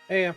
Hey,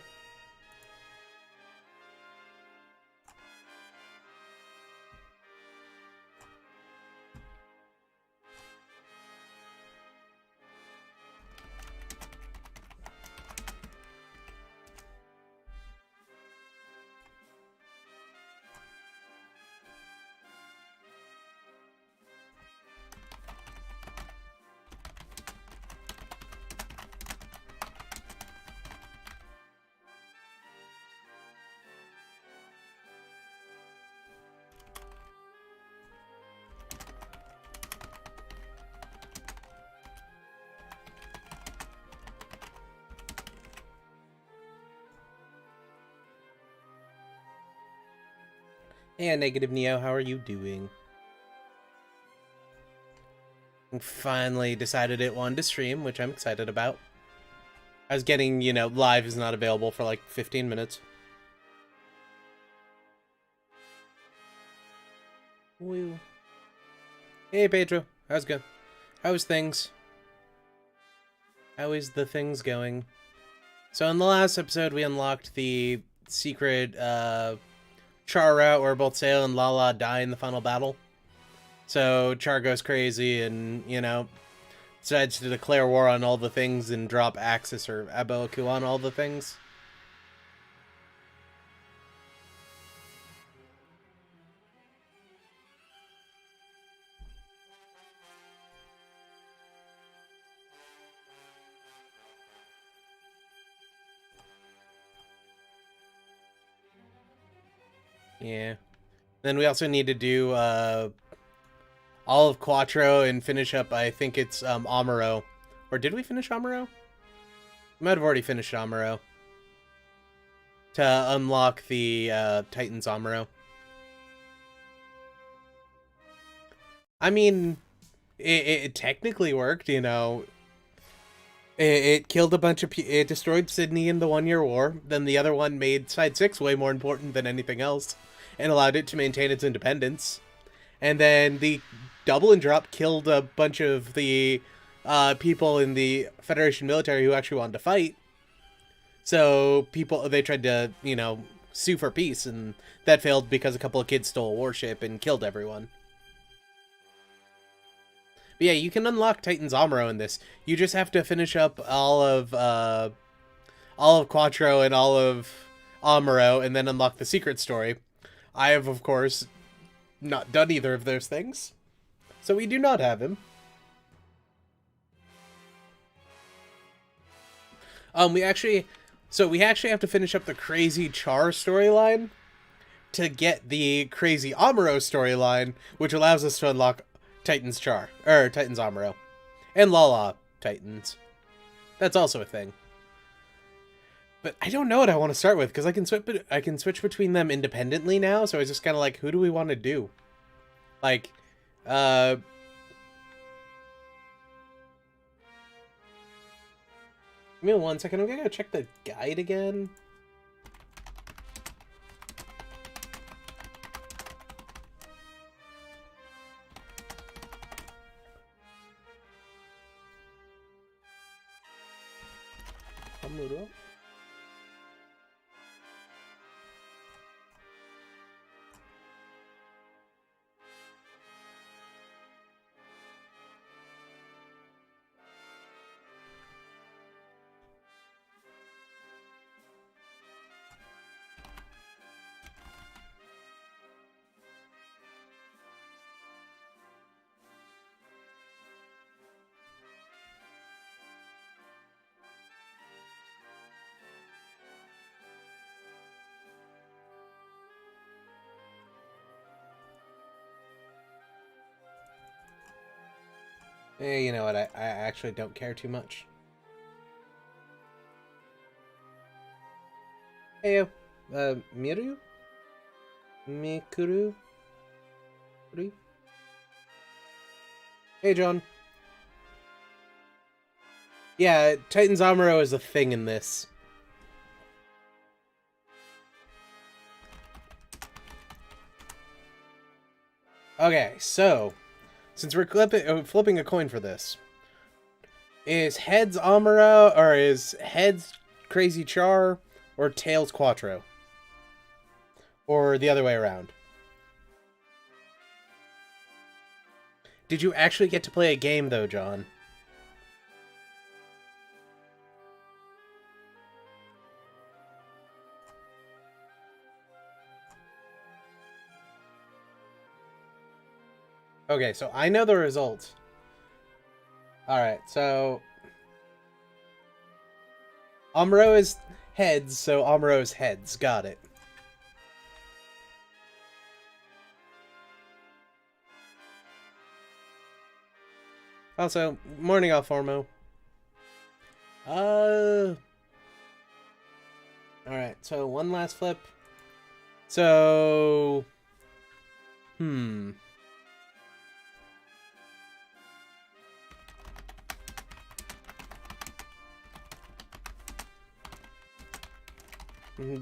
hey, Negative Neo, how are you doing? I finally decided it wanted to stream, which I'm excited about. I was getting, live is not available for like 15 minutes. Woo. Hey, Pedro, how's it going? How's things? How is the things going? So in the last episode, we unlocked the secret Char route where both Sail and Lala die in the final battle. So Char goes crazy and, decides to declare war on all the things and drop Axis or Aboaku on all the things. Yeah. Then we also need to do all of Quattro and finish up, I think it's Amuro. Or did we finish Amuro? We might have already finished Amuro. To unlock the Titans Amuro. I mean, it technically worked, It killed a bunch of it destroyed Sydney in the 1-year war. Then the other one made Side 6 way more important than anything else. And allowed it to maintain its independence. And then the double and drop killed a bunch of the people in the Federation military who actually wanted to fight. So they tried to, sue for peace, and that failed because a couple of kids stole a warship and killed everyone. But yeah, you can unlock Titans Amuro in this. You just have to finish up all of Quattro and all of Amuro, and then unlock the secret story. I have, of course, not done either of those things, so we do not have him. We actually have to finish up the crazy Char storyline to get the crazy Amuro storyline, which allows us to unlock Titans Amuro, and Lala Titans. That's also a thing. But I don't know what I want to start with, because I can switch between them independently now, so I was just kind of like, who do we want to do? Like, give me 1 second, I'm gonna go check the guide again. Amuro. You know what, I actually don't care too much. Hey, Miru? Mikuru? Hey, John. Yeah, Titans Amuro is a thing in this. Okay, so since we're flipping a coin for this, is heads Amuro or is heads Crazy Char or Tails Quattro. Or the other way around. Did you actually get to play a game, though, John? Okay, so I know the results. Alright, so... Amuro is heads, so Amuro's heads. Got it. Also, morning off, Formo. Alright, so one last flip. So...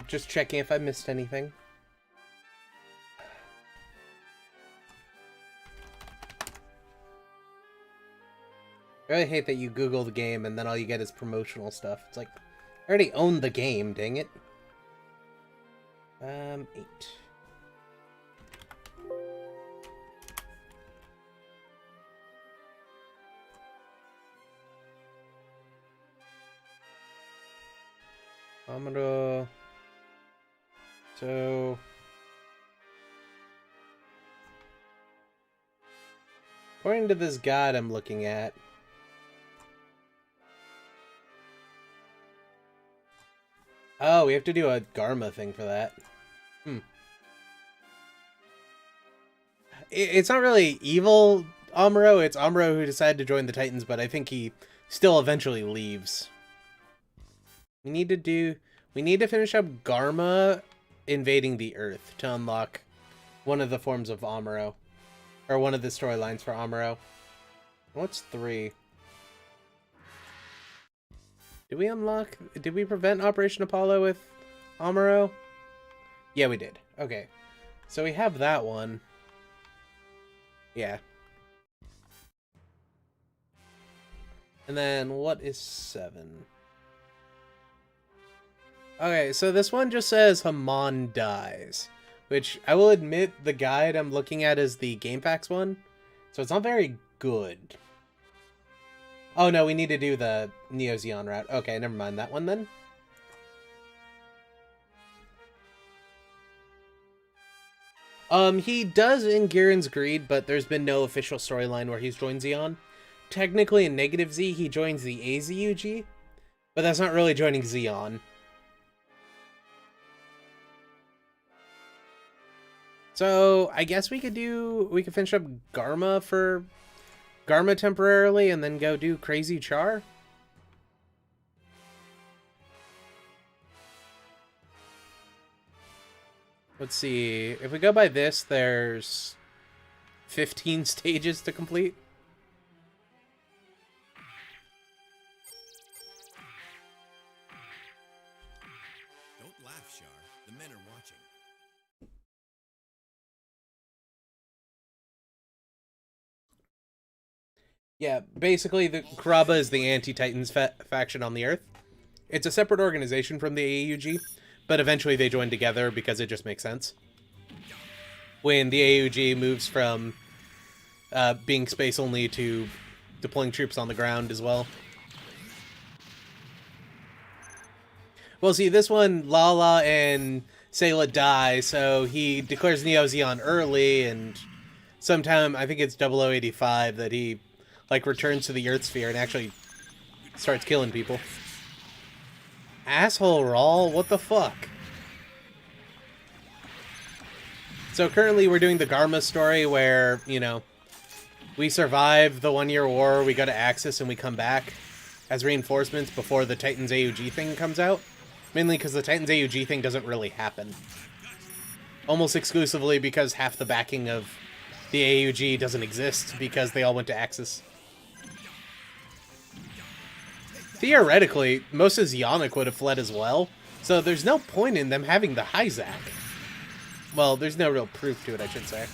Just checking if I missed anything. I really hate that you Google the game and then all you get is promotional stuff. It's like, I already own the game, dang it. 8. Amuro. So... according to this guide I'm looking at... oh, we have to do a Garma thing for that. It's not really evil Amuro, it's Amuro who decided to join the Titans, but I think he still eventually leaves. We need to finish up Garma invading the Earth to unlock one of the forms of Amuro. Or one of the storylines for Amuro. What's 3? Did we prevent Operation Apollo with Amuro? Yeah, we did. Okay. So we have that one. Yeah. And then what is 7? Okay, so this one just says Haman dies. Which, I will admit, the guide I'm looking at is the GameFAQs one. So it's not very good. Oh no, we need to do the Neo Zeon route. Okay, never mind that one then. He does in Giren's Greed, but there's been no official storyline where he's joined Zeon. Technically in Negative Z, he joins the AZUG, but that's not really joining Zeon. So, I guess we could finish up Garma for Garma temporarily and then go do Crazy Char? Let's see. If we go by this, there's 15 stages to complete. Don't laugh, Char. The men are watching. Yeah, basically, the Kuraba is the anti-Titans faction on the Earth. It's a separate organization from the AUG, but eventually they join together because it just makes sense. When the AUG moves from being space-only to deploying troops on the ground as well. Well, see, this one, Lala and Sayla die, so he declares Neo Zeon early, and sometime, I think it's 0085, that he like returns to the Earth sphere and actually starts killing people. Asshole Rawl, what the fuck? So currently we're doing the Garma story where, you know, we survive the 1-year war, we go to Axis, and we come back as reinforcements before the Titans AUG thing comes out. Mainly because the Titans AUG thing doesn't really happen. Almost exclusively because half the backing of the AUG doesn't exist because they all went to Axis. Theoretically, most of Zeonic would have fled as well, so there's no point in them having the Hyzak. Well, there's no real proof to it, I should say.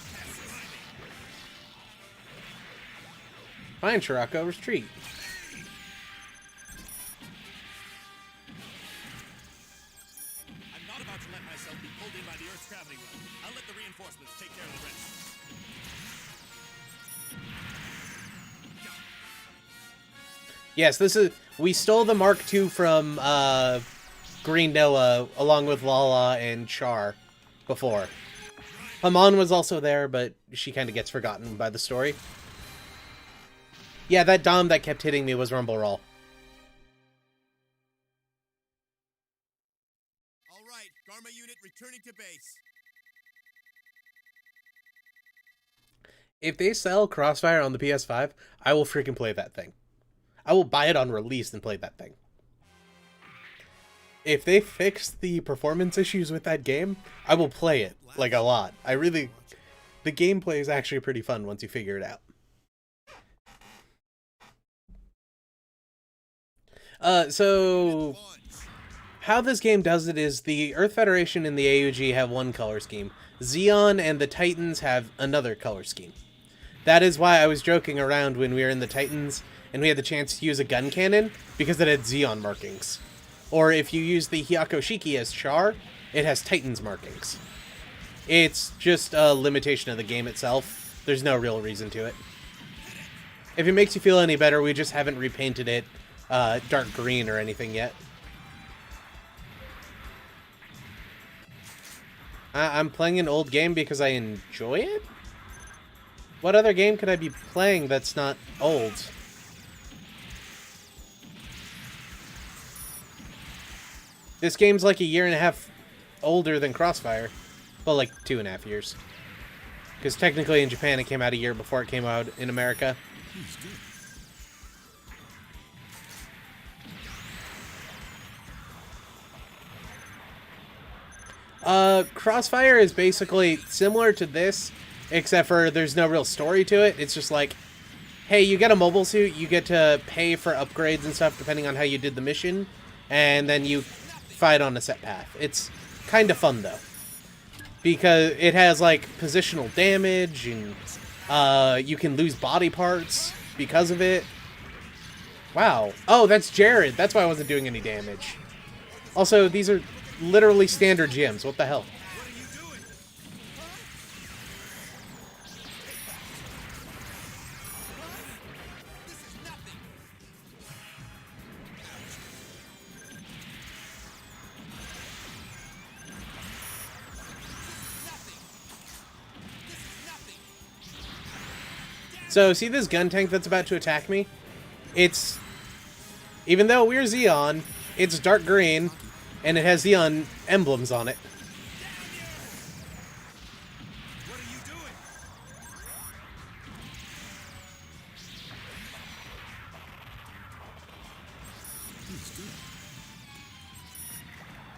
Fine, Shirako, retreat. Yes, this is... We stole the Mark II from Green Noah along with Lala and Char before. Haman was also there, but she kind of gets forgotten by the story. Yeah, that Dom that kept hitting me was Rumble Roll. All right, Garma unit returning to base. If they sell Crossfire on the PS5, I will freaking play that thing. I will buy it on release and play that thing. If they fix the performance issues with that game, I will play it, like, a lot. The gameplay is actually pretty fun once you figure it out. So how this game does it is the Earth Federation and the AUG have one color scheme. Zeon and the Titans have another color scheme. That is why I was joking around when we were in the Titans and we had the chance to use a gun cannon, because it had Zeon markings. Or if you use the Hyakushiki as Char, it has Titans markings. It's just a limitation of the game itself. There's no real reason to it. If it makes you feel any better, we just haven't repainted it dark green or anything yet. I'm playing an old game because I enjoy it? What other game could I be playing that's not old? This game's like a year and a half older than Crossfire. Well, like 2.5 years. Because technically in Japan it came out a year before it came out in America. Crossfire is basically similar to this, except for there's no real story to it. It's just like, hey, you get a mobile suit, you get to pay for upgrades and stuff depending on how you did the mission, and then you fight on a set path. It's kind of fun, though, because it has, like, positional damage, and you can lose body parts because of it. Wow. Oh, that's Jared. That's why I wasn't doing any damage. Also, these are literally standard GMs. What the hell? What are you doing? This is nothing. So, see this gun tank that's about to attack me? It's... Even though we're Zeon, it's dark green, and it has Zeon emblems on it. What are you doing?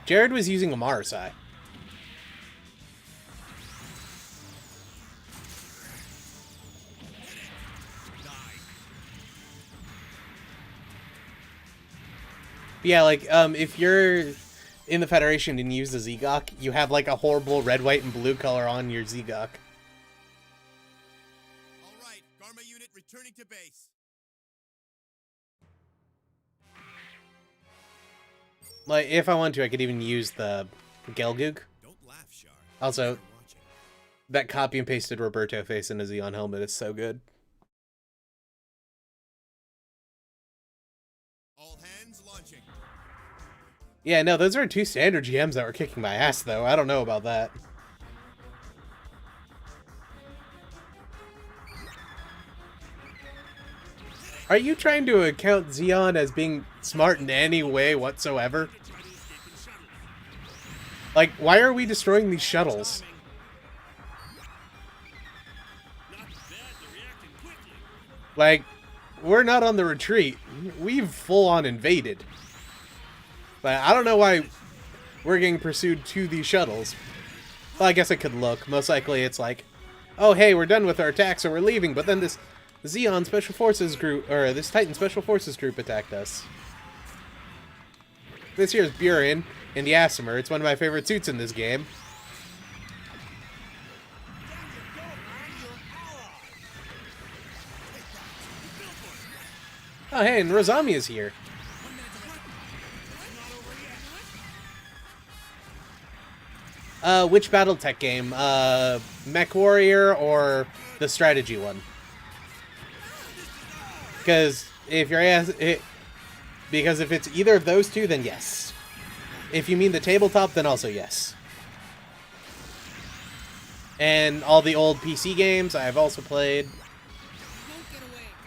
Jared was using a Marasai. Yeah, like, if you're in the Federation and use the Zegok, you have, like, a horrible red, white, and blue color on your Zegok. All right, Garma unit returning to base. Like, if I want to, I could even use the Gelgoog. Don't laugh, Shar. Also, They're watching. that copy and pasted Roberto face in a Zeon helmet is so good. All hands launching. Yeah, no, those are two standard GMs that were kicking my ass, though. I don't know about that. Are you trying to account Zeon as being smart in any way whatsoever? Like, why are we destroying these shuttles? Like, we're not on the retreat. We've full-on invaded. But I don't know why we're getting pursued to these shuttles. Well, I guess I could look. Most likely it's like, oh, hey, we're done with our attack, so we're leaving. But then this Zeon Special Forces group, or this Titan Special Forces group attacked us. This here is Buren in the Asimer. It's one of my favorite suits in this game. Oh, hey, and Rosami is here. Which BattleTech game? Mech Warrior or the strategy one? Because if you're it, because if it's either of those two, then yes. If you mean the tabletop, then also yes. And all the old PC games I've also played.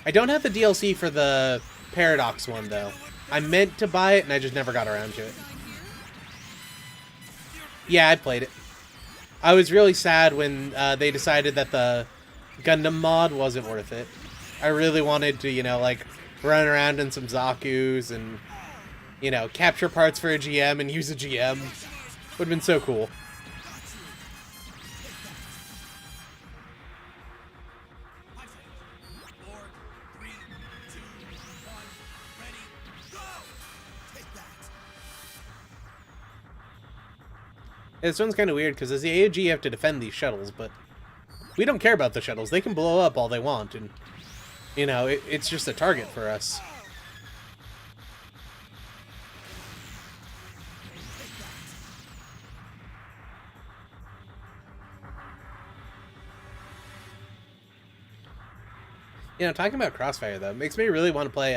I don't have the DLC for the Paradox one, though. I meant to buy it, and I just never got around to it. Yeah, I played it. I was really sad when they decided that the Gundam mod wasn't worth it. I really wanted to, you know, like, run around in some Zaku's and, you know, capture parts for a GM and use a GM. Would have been so cool. This one's kind of weird, because as the AOG you have to defend these shuttles, but we don't care about the shuttles. They can blow up all they want, and, you know, it's just a target for us. You know, talking about Crossfire, though, makes me really want to play,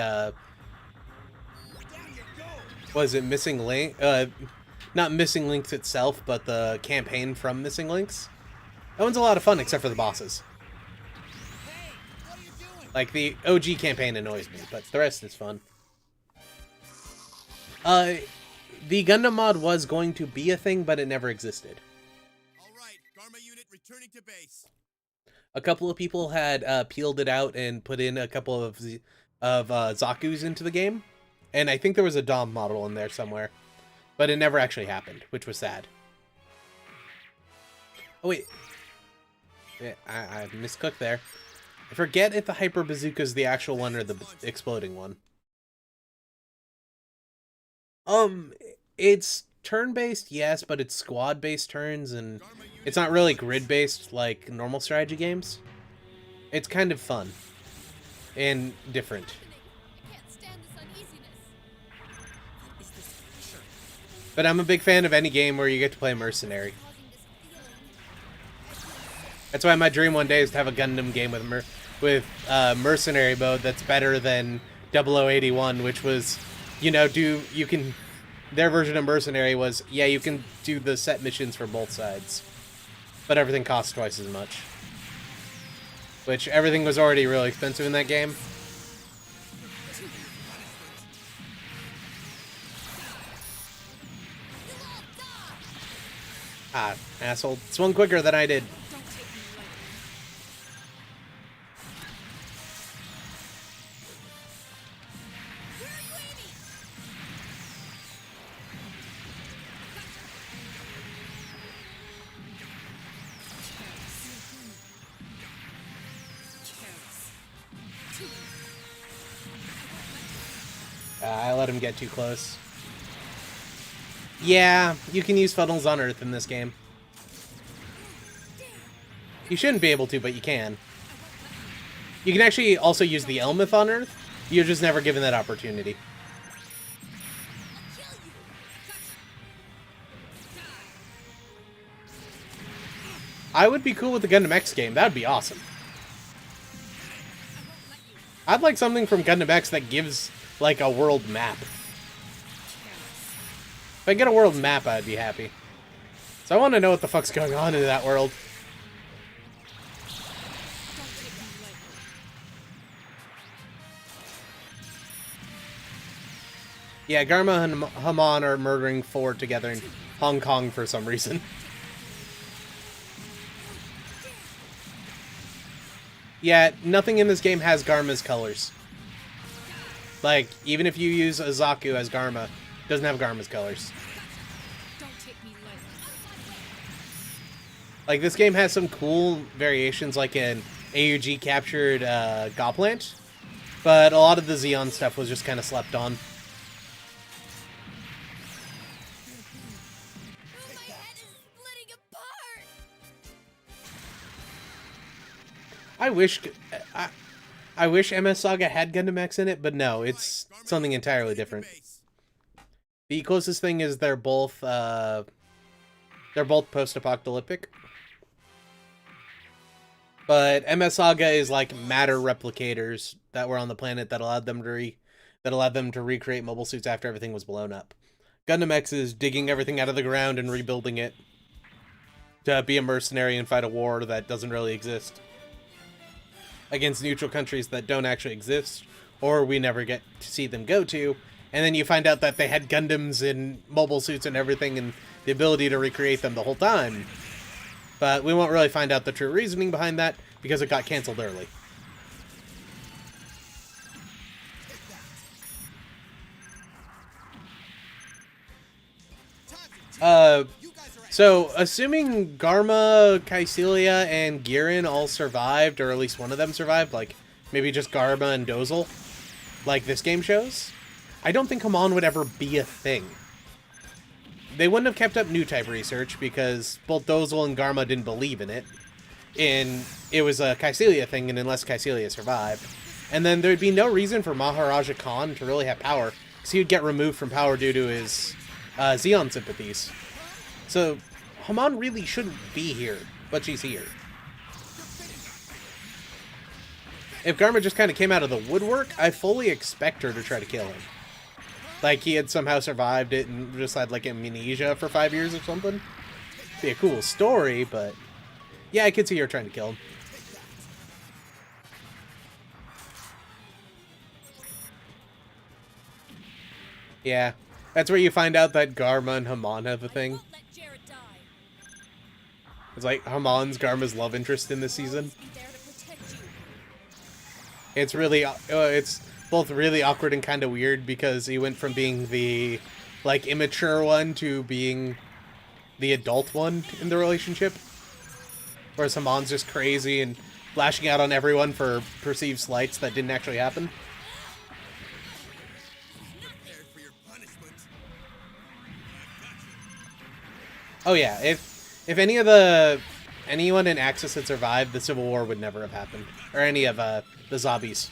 was it Missing Link? Not Missing Links itself, but the campaign from Missing Links. That one's a lot of fun, except for the bosses. Like, the OG campaign annoys me, but the rest is fun. The Gundam mod was going to be a thing, but it never existed. Alright, Garma unit returning to base. A couple of people had peeled it out and put in a couple of Zaku's into the game. And I think there was a Dom model in there somewhere. But it never actually happened, which was sad. Oh, wait. Yeah, I miscooked there. I forget if the Hyper Bazooka is the actual one or the exploding one. It's turn-based, yes, but it's squad-based turns, and it's not really grid-based like normal strategy games. It's kind of fun. And different. But I'm a big fan of any game where you get to play Mercenary. That's why my dream one day is to have a Gundam game with Mercenary mode that's better than 0081, which was, you know, their version of Mercenary was, yeah, you can do the set missions for both sides, but everything costs twice as much. Which, everything was already really expensive in that game. Ah, asshole. Swung quicker than I did. I let him get too close. Yeah, you can use funnels on Earth in this game. You shouldn't be able to, but you can. You can actually also use the Elmith on Earth. You're just never given that opportunity. I would be cool with the Gundam X game. That would be awesome. I'd like something from Gundam X that gives, like, a world map. If I get a world map, I'd be happy. So I want to know what the fuck's going on in that world. Yeah, Garma and Haman are murdering Ford together in Hong Kong for some reason. Yeah, nothing in this game has Garma's colors. Like, even if you use a Zaku as Garma, it doesn't have Garma's colors. Like, this game has some cool variations, like an AUG captured Goplant, but a lot of the Xeon stuff was just kind of slept on. I wish MS Saga had Gundam X in it, but no, it's something entirely different. The closest thing is they're both post-apocalyptic. But MS Saga is like matter replicators that were on the planet that allowed them to recreate mobile suits after everything was blown up. Gundam X is digging everything out of the ground and rebuilding it to be a mercenary and fight a war that doesn't really exist against neutral countries that don't actually exist, or we never get to see them go to. And then you find out that they had Gundams in mobile suits and everything and the ability to recreate them the whole time. But we won't really find out the true reasoning behind that because it got canceled early. So, assuming Garma, Kycilia, and Girin all survived, or at least one of them survived, like maybe just Garma and Dozel, like this game shows, I don't think Hamon would ever be a thing. They wouldn't have kept up new type research because both Dozel and Garma didn't believe in it. And it was a Kycilia thing, and unless Kycilia survived. And then there'd be no reason for Maharaja Khan to really have power, because he would get removed from power due to his Zeon sympathies. So, Hamon really shouldn't be here, but she's here. If Garma just kind of came out of the woodwork, I fully expect her to try to kill him. Like, he had somehow survived it and just had, like, amnesia for 5 years or something. Be a cool story, but... yeah, I could see her trying to kill him. Yeah. That's where you find out that Garma and Hamon have a thing. It's like Hamon's Garma's love interest in this season. It's really... it's both really awkward and kind of weird because he went from being the, like, immature one to being the adult one in the relationship. Whereas Hamon's just crazy and lashing out on everyone for perceived slights that didn't actually happen. Oh yeah, if anyone in Axis had survived, the Civil War would never have happened. Or any of the zombies.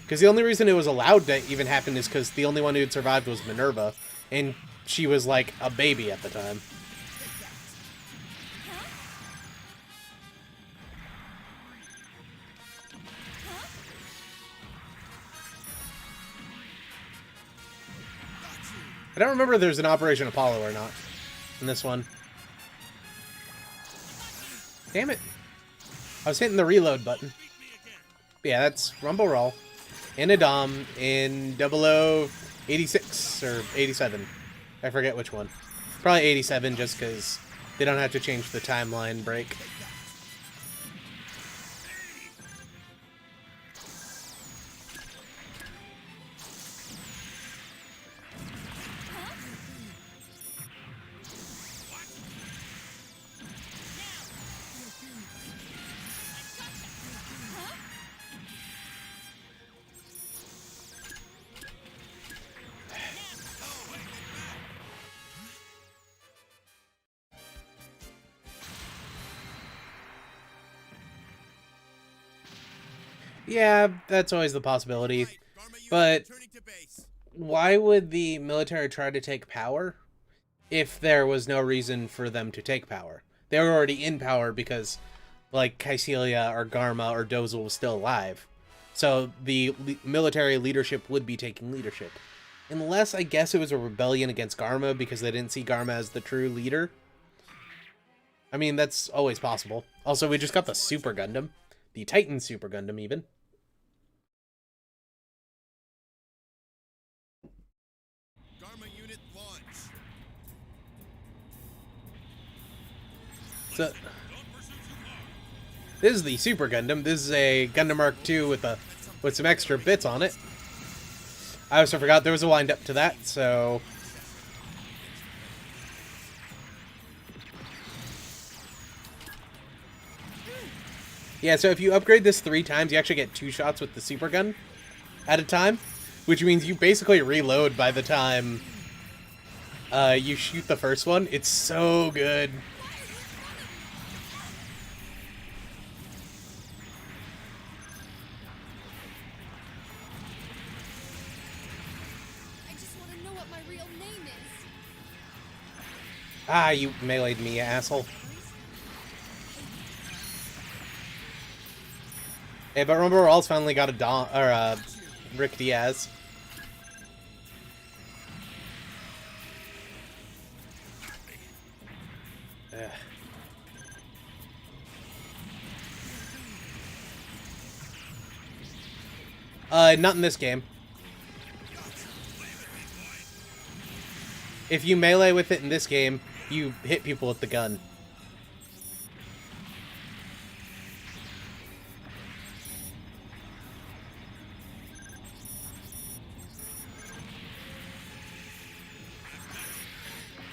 Because the only reason it was allowed to even happen is because the only one who had survived was Minerva. And she was like a baby at the time. I don't remember if there's an Operation Apollo or not in this one. Damn it. I was hitting the reload button. But yeah, that's Rumble Roll. In Adam in 0086 or 87. I forget which one. Probably 87 just because they don't have to change the timeline break. Yeah, that's always the possibility. But why would the military try to take power if there was no reason for them to take power? They were already in power because, like, Kycilia or Garma or Dozel was still alive. So the military leadership would be taking leadership. Unless, I guess, it was a rebellion against Garma because they didn't see Garma as the true leader. I mean, that's always possible. Also, we just got the Super Gundam. The Titans Super Gundam, even. So, this is the Super Gundam. This is a Gundam Mark II with some extra bits on it. I also forgot there was a wind up to that, so... yeah, so if you upgrade this 3 times, you actually get 2 shots with the Super Gun at a time, which means you basically reload by the time you shoot the first one. It's so good. Ah, you meleeed me, you asshole. Hey, but remember, Rawls finally got a Dom or Rick Diaz. Ugh. Not in this game. If you melee with it in this game, you hit people with the gun.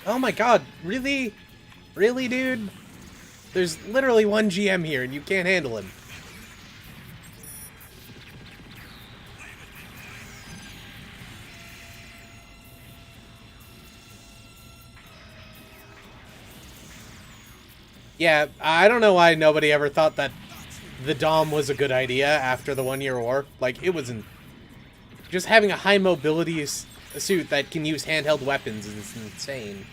Oh my god, really? Really, dude? There's literally one GM here and you can't handle him. Yeah, I don't know why nobody ever thought that the Dom was a good idea after the 1 Year War. Like, it wasn't. Just having a high mobility suit that can use handheld weapons is insane.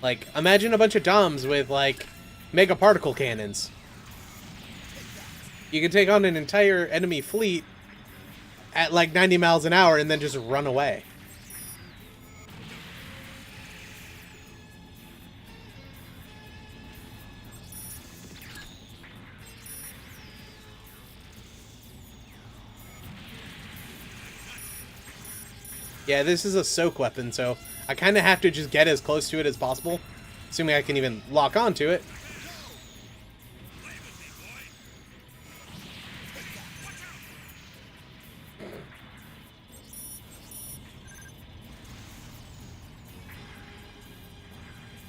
Like, imagine a bunch of Doms with, like, mega particle cannons. You can take on an entire enemy fleet at, like, 90 miles an hour and then just run away. Yeah, this is a soak weapon, so I kind of have to just get as close to it as possible, assuming I can even lock onto it.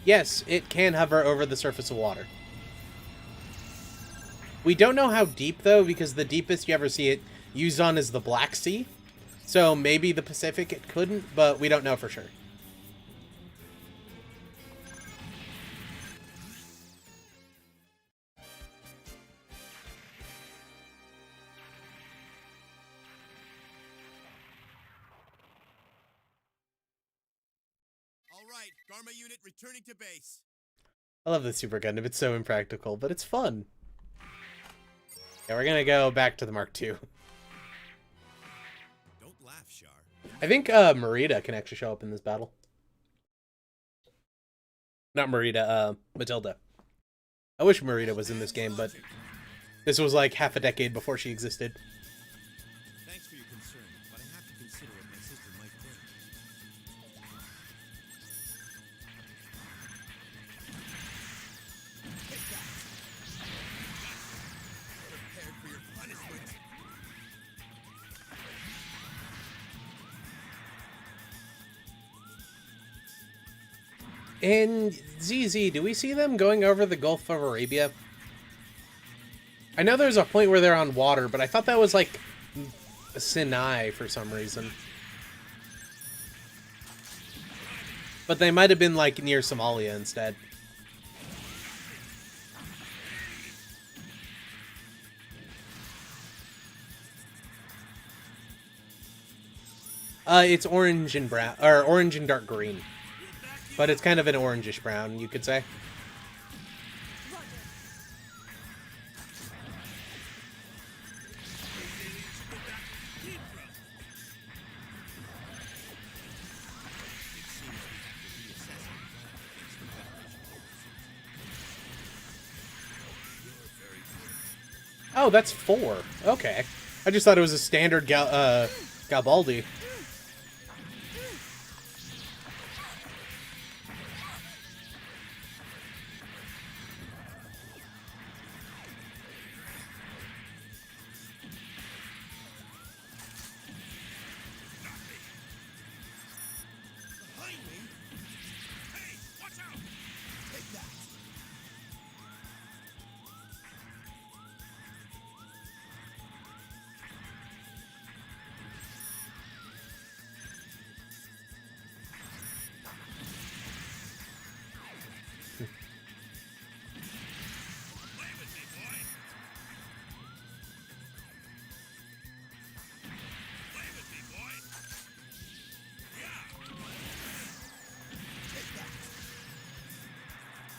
Yes, it can hover over the surface of water. We don't know how deep, though, because the deepest you ever see it used on is the Black Sea. So maybe the Pacific it couldn't, but we don't know for sure. All right, Garma unit returning to base. I love the Super Gundam. It's so impractical, but it's fun. Yeah, we're gonna go back to the Mark II. Don't laugh, Char. I think Marita can actually show up in this battle. Not Marita, Matilda. I wish Marita was in this game, but this was like half a decade before she existed. Thanks for your concern, but I have to consider what my sister might think. Prepare for your punishment. In ZZ, do we see them going over the Gulf of Arabia? I know there's a point where they're on water, but I thought that was like Sinai for some reason. But they might have been like near Somalia instead. It's orange and brown, or orange and dark green. But it's kind of an orangish brown, you could say. Oh, that's 4. Okay. I just thought it was a standard Garibaldi. Behind me? Hey, watch out! Take that! Play with me, boy! Play with me, boy!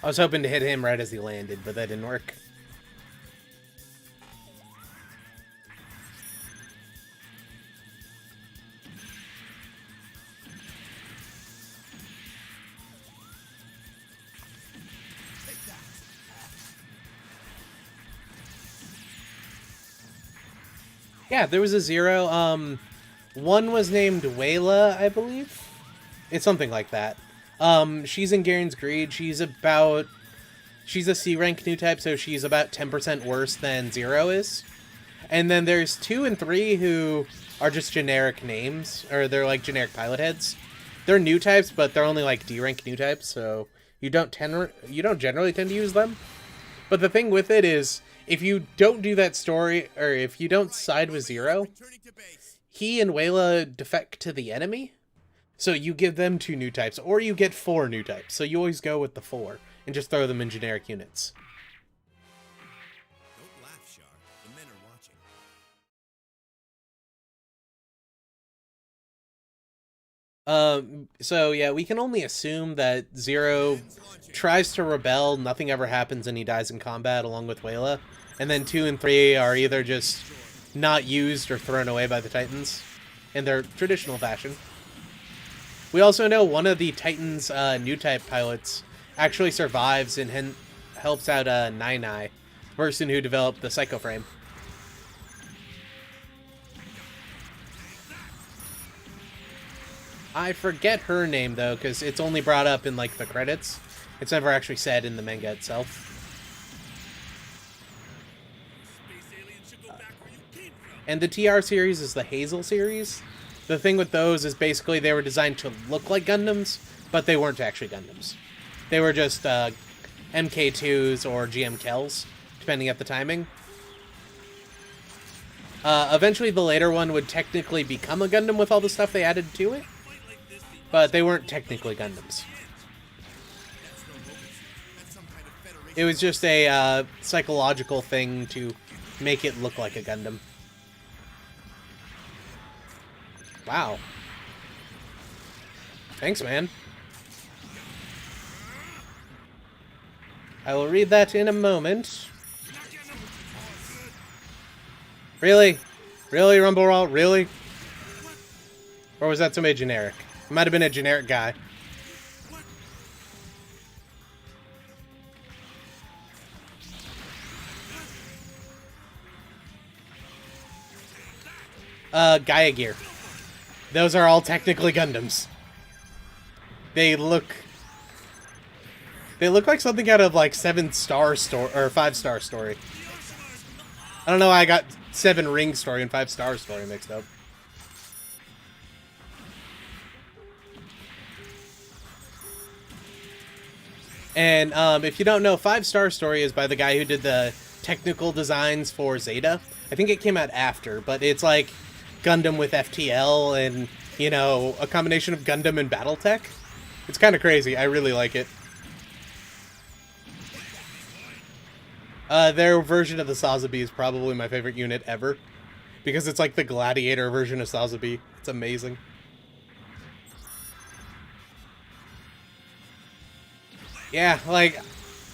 I was hoping to hit him right as he landed, but that didn't work. Yeah, there was a Zero. One was named Wayla, I believe. It's something like that. She's in Garen's Greed. She's a C rank new type, so she's about 10% worse than Zero is. And then there's 2 and 3 who are just generic names, or they're like generic pilot heads. They're new types, but they're only like D rank new types, so you don't generally tend to use them. But the thing with it is, if you don't do that story, or if you don't side with Zero, he and Wayla defect to the enemy. So you give them 2 new types, or you get 4 new types. So you always go with the 4 and just throw them in generic units. Don't laugh, Shar. The men are watching. So yeah, we can only assume that Zero tries to rebel, nothing ever happens, and he dies in combat along with Wayla. And then 2 and 3 are either just not used or thrown away by the Titans in their traditional fashion. We also know one of the Titans' new type pilots actually survives and helps out Nai, the person who developed the Psycho Frame. I forget her name, though, because it's only brought up in, like, the credits. It's never actually said in the manga itself. And the TR series is the Hazel series. The thing with those is basically they were designed to look like Gundams, but they weren't actually Gundams. They were just MK2s or GM Kells, depending at the timing. Eventually the later one would technically become a Gundam with all the stuff they added to it, but they weren't technically Gundams. It was just a psychological thing to make it look like a Gundam. Wow. Thanks, man. I will read that in a moment. Really? Really, Rumble Raw? Really? Or was that somebody generic? It might have been a generic guy. Gaia Gear. Those are all technically Gundams. They look like something out of like 7-star story or 5-star story. I don't know why I got 7 Ring story and 5-star story mixed up. And if you don't know, 5-star story is by the guy who did the technical designs for Zeta. I think it came out after, but it's like Gundam with FTL and, you know, a combination of Gundam and Battletech. It's kind of crazy. I really like it. Their version of the Sazabi is probably my favorite unit ever, because it's like the Gladiator version of Sazabi. It's amazing. Yeah, like,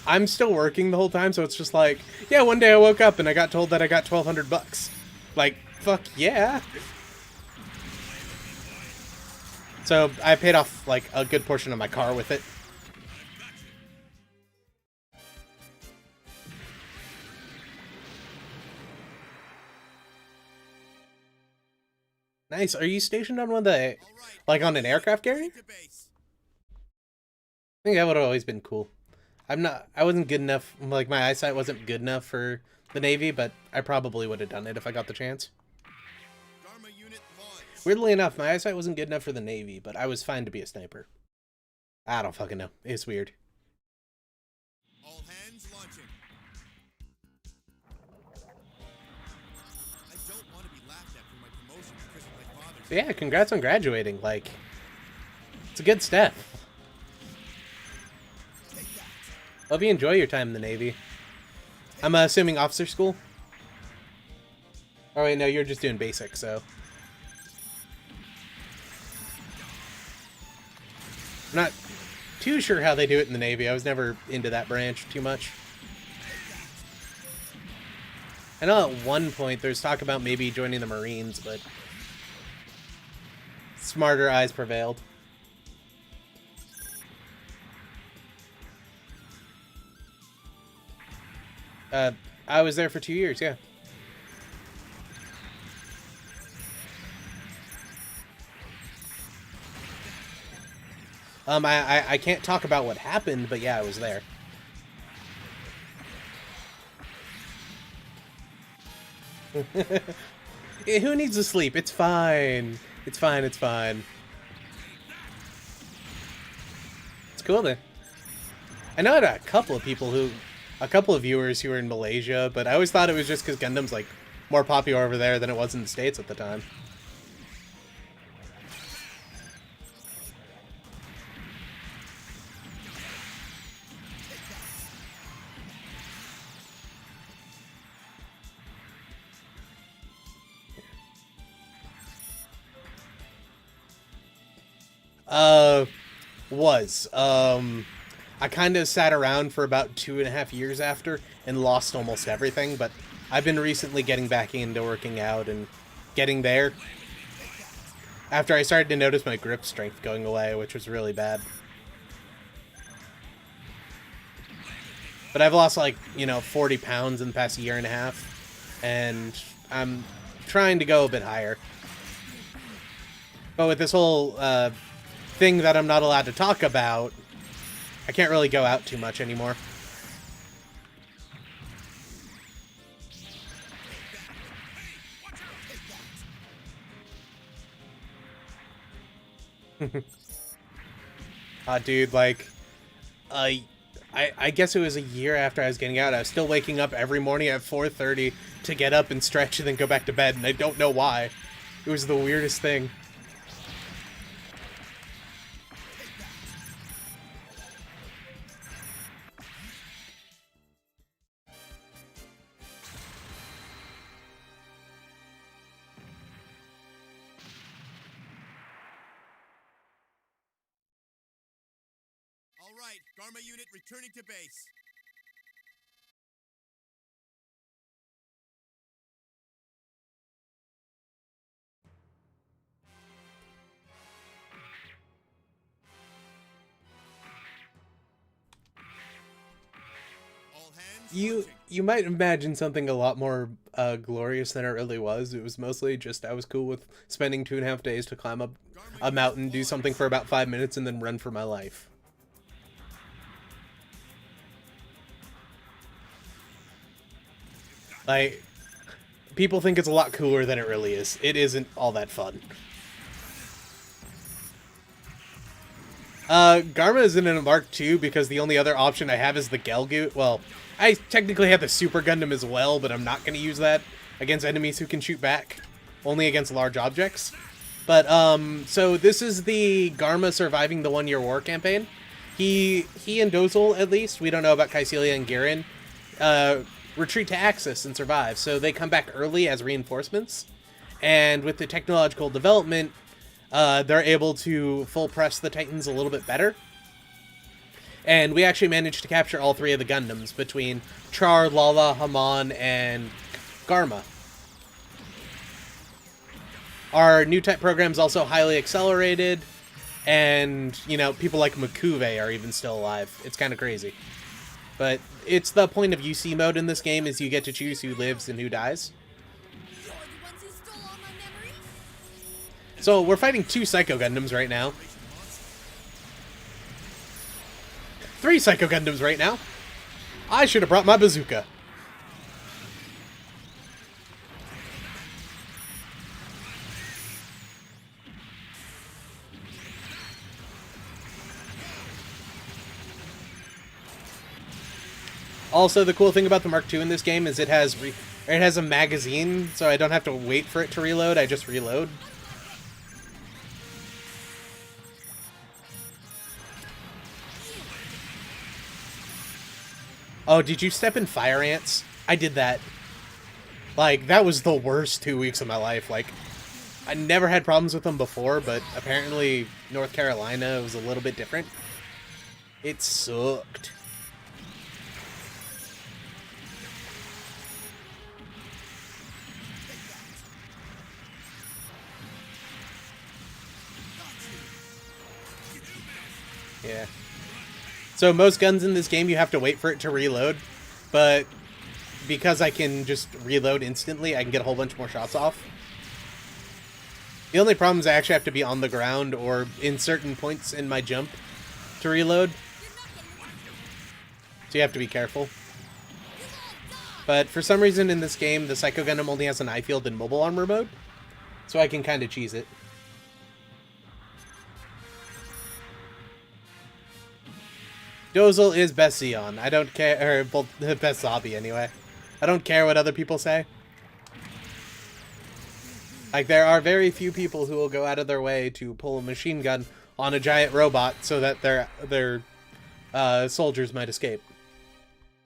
I'm still working the whole time, so it's just like, yeah, one day I woke up and I got told that I got $1,200. Like, fuck yeah. So I paid off like a good portion of my car with it. Nice. Are you stationed on one of the, like on an aircraft carrier? I think that would have always been cool. I wasn't good enough, like my eyesight wasn't good enough for the Navy, but I probably would have done it if I got the chance. Weirdly enough, my eyesight wasn't good enough for the Navy, but I was fine to be a sniper. I don't fucking know. It's weird. All hands launching. I don't want to be laughed at for my promotion because of my father's. So yeah, congrats on graduating. Like, it's a good step. Hope you enjoy your time in the Navy. I'm assuming officer school? Oh wait, no, you're just doing basic, so. I'm not too sure how they do it in the Navy. I was never into that branch too much. I know at one point there's talk about maybe joining the Marines, but smarter eyes prevailed. I was there for 2 years, yeah. I can't talk about what happened, but yeah, I was there. Who needs to sleep? It's fine. It's fine, it's fine. It's cool then. I know I had a couple of viewers who were in Malaysia, but I always thought it was just because Gundam's, like, more popular over there than it was in the States at the time. I kind of sat around for about 2.5 years after and lost almost everything, but I've been recently getting back into working out and getting there. After I started to notice my grip strength going away, which was really bad. But I've lost, like, 40 pounds in the past 1.5 years, and I'm trying to go a bit higher. But with this whole thing that I'm not allowed to talk about, I can't really go out too much anymore. Dude, like, I guess it was a year after I was getting out. I was still waking up every morning at 4:30 to get up and stretch and then go back to bed, and I don't know why. It was the weirdest thing. All right, Garma unit returning to base. All hands. You might imagine something a lot more glorious than it really was. It was mostly just I was cool with spending 2.5 days to climb up a mountain, do something for about 5 minutes, and then run for my life. Like, people think it's a lot cooler than it really is. It isn't all that fun. Garma isn't in a Mark II because the only other option I have is the Gelgoot. Well, I technically have the Super Gundam as well, but I'm not going to use that against enemies who can shoot back. Only against large objects. But, so this is the Garma surviving the 1-year war campaign. He and Dozle, at least, we don't know about Kycelia and Garen, retreat to Axis and survive. So they come back early as reinforcements. And with the technological development, they're able to full press the Titans a little bit better. And we actually managed to capture all 3 of the Gundams between Char, Lala, Haman, and Garma. Our new type program is also highly accelerated, and, people like Makuve are even still alive. It's kind of crazy. But it's the point of UC mode in this game is you get to choose who lives and who dies. You're the ones who stole all my memories? So we're fighting 2 Psycho Gundams right now. 3 Psycho Gundams right now. I should have brought my bazooka. Also, the cool thing about the Mark II in this game is it has a magazine, so I don't have to wait for it to reload. I just reload. Oh, did you step in fire ants? I did that. Like, that was the worst 2 weeks of my life. Like, I never had problems with them before, but apparently North Carolina was a little bit different. It sucked. Yeah. So most guns in this game, you have to wait for it to reload, but because I can just reload instantly, I can get a whole bunch more shots off. The only problem is I actually have to be on the ground or in certain points in my jump to reload. You're not getting away. So you have to be careful. You all die. But for some reason in this game, the Psycho Gundam only has an eye field in mobile armor mode. So I can kind of cheese it. Dozel is best Xeon. I don't care, or well, best Zabi anyway. I don't care what other people say. Like, there are very few people who will go out of their way to pull a machine gun on a giant robot so that their soldiers might escape.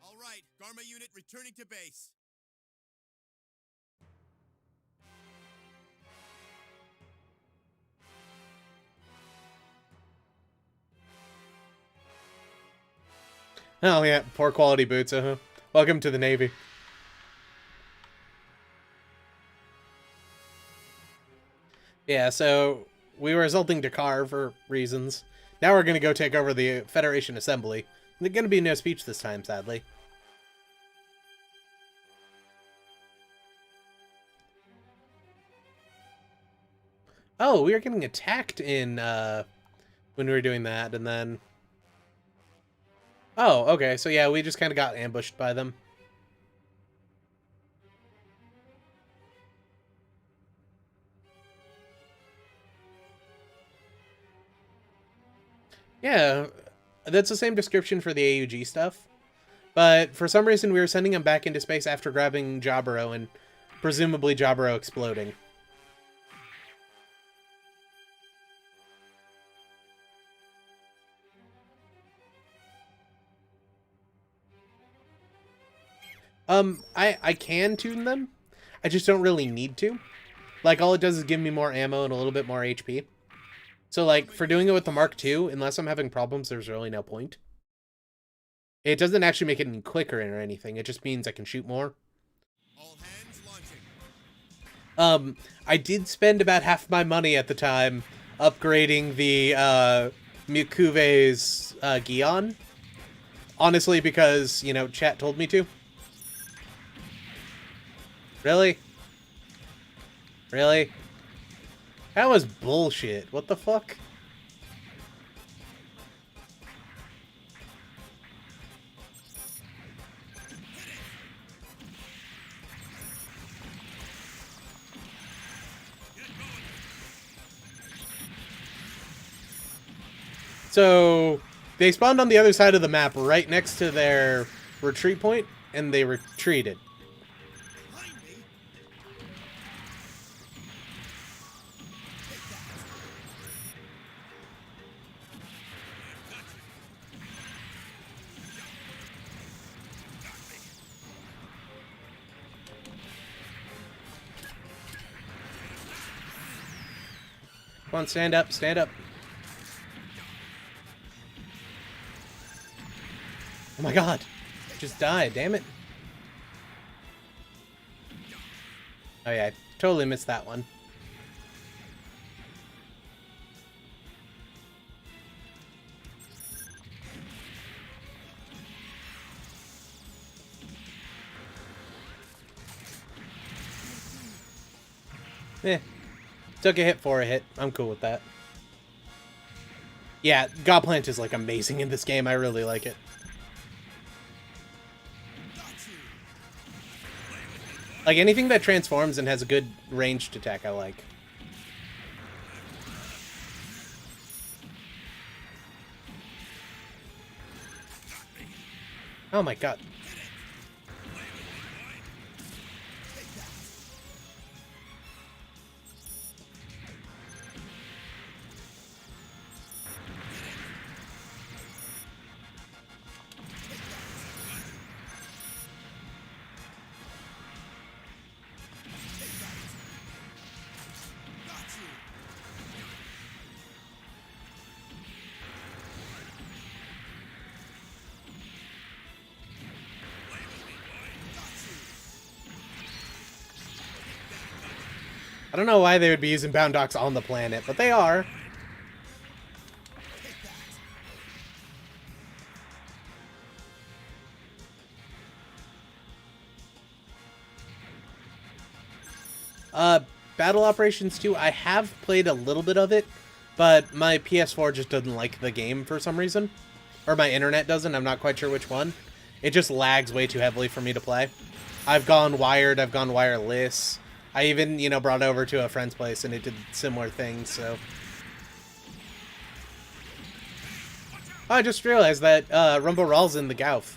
All right, Garma unit returning to base. Oh yeah, poor quality boots, uh-huh. Welcome to the Navy. Yeah, so we were assaulting Dakar for reasons. Now we're gonna go take over the Federation Assembly. There's gonna be no speech this time, sadly. Oh, we were getting attacked in when we were doing that, and then... Oh, okay, so yeah, we just kind of got ambushed by them. Yeah, that's the same description for the AUG stuff. But for some reason, we were sending him back into space after grabbing Jaburo and presumably Jaburo exploding. I can tune them. I just don't really need to. Like, all it does is give me more ammo and a little bit more HP. So, like, for doing it with the Mark II, unless I'm having problems, there's really no point. It doesn't actually make it any quicker or anything. It just means I can shoot more. All hands launching. I did spend about half my money at the time upgrading the Mikuve's Gion. Honestly, because, you know, chat told me to. Really? Really? That was bullshit. What the fuck? So, they spawned on the other side of the map, right next to their retreat point, and they retreated. Behind me. Come on, stand up, stand up. Oh my god. Just died, damn it. Oh yeah, I totally missed that one. Eh. Took a hit for a hit. I'm cool with that. Yeah, Godplant is like amazing in this game. I really like it. Like, anything that transforms and has a good ranged attack, I like. Oh my god. I don't know why they would be using bound docks on the planet, but they are. Battle Operations 2, I have played a little bit of it, but my PS4 just doesn't like the game for some reason. Or my internet doesn't, I'm not quite sure which one. It just lags way too heavily for me to play. I've gone wired, I've gone wireless. I even, you know, brought it over to a friend's place and it did similar things, so... Oh, I just realized that Rumble Rawl's in the Gouf.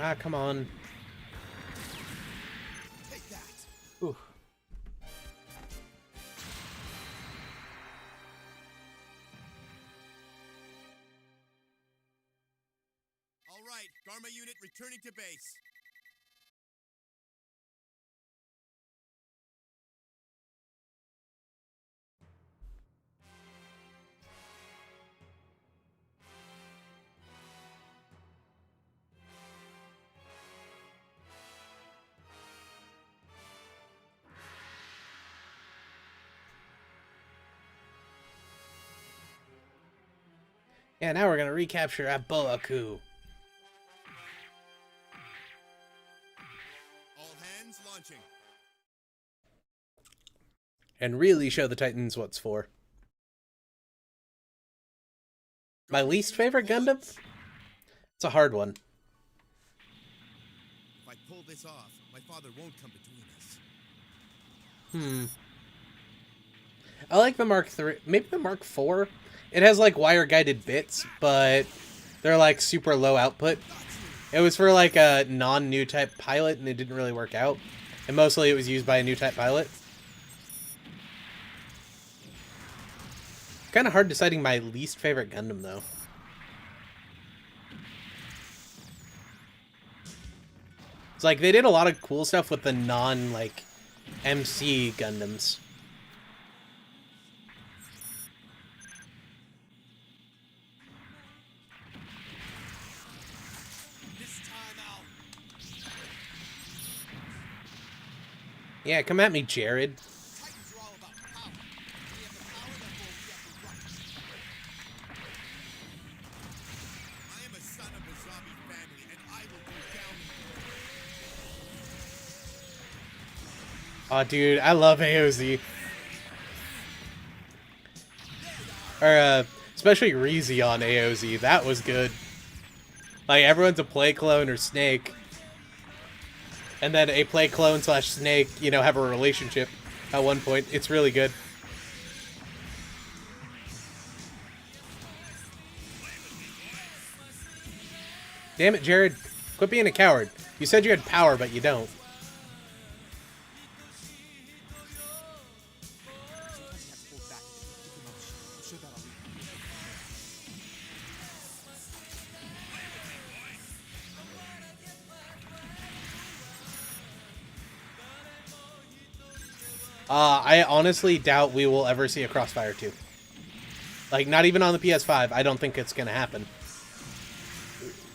Ah, come on. Take that. Ooh. All right, Garma unit returning to base. Yeah, now we're gonna recapture Aboaku. All hands launching. And really show the Titans what's for. My least favorite Gundam? It's a hard one. If I pull this off, my father won't come between us. I like the Mark III. Maybe the Mark IV? It has, like, wire-guided bits, but they're, like, super low output. It was for, like, a non-new type pilot, and it didn't really work out. And mostly it was used by a new type pilot. Kind of hard deciding my least favorite Gundam, though. It's like, they did a lot of cool stuff with the non, like, MC Gundams. This time out. Yeah, come at me, Jared. Titans are all about power. We have the power, therefore we have the right. I am a son of a zombie family, and I will go down in Aw, dude, I love AOZ. Or, especially Reezy on AOZ. That was good. Like, everyone's a play clone or snake. And then a play clone slash snake, you know, have a relationship at one point. It's really good. Damn it, Jared. Quit being a coward. You said you had power, but you don't. I honestly doubt we will ever see a Crossfire 2. Like, not even on the PS5. I don't think it's going to happen.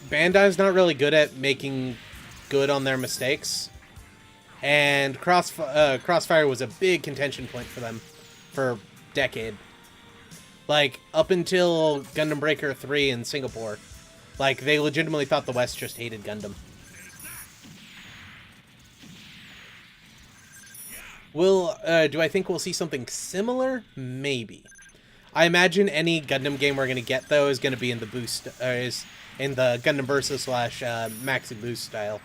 Bandai's not really good at making good on their mistakes. And Crossfire was a big contention point for them for a decade. Like, up until Gundam Breaker 3 in Singapore. Like, they legitimately thought the West just hated Gundam. Do I think we'll see something similar? Maybe. I imagine any Gundam game we're going to get, though, is going to be in the boost, is in the Gundam Versus slash Maxi Boost style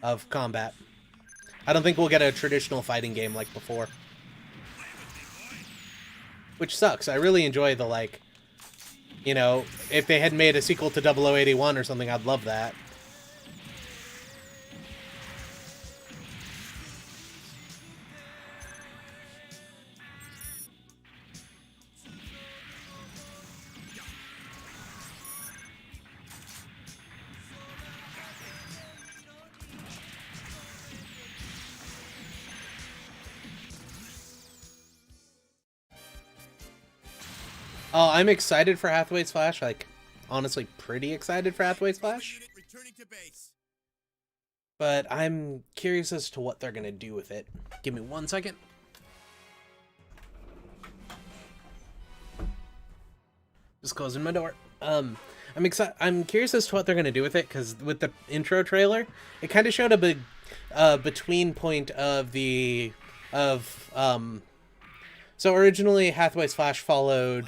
of combat. I don't think we'll get a traditional fighting game like before. Which sucks. I really enjoy the, like, you know, if they had made a sequel to 0081 or something, I'd love that. Oh, I'm excited for Hathaway's Flash. Like, honestly pretty excited for Hathaway's Flash. Unit returning to base. But I'm curious as to what they're going to do with it. Give me 1 second. Just closing my door. I'm curious as to what they're going to do with it, because with the intro trailer, it kind of showed a big between point of so originally Hathaway's Flash followed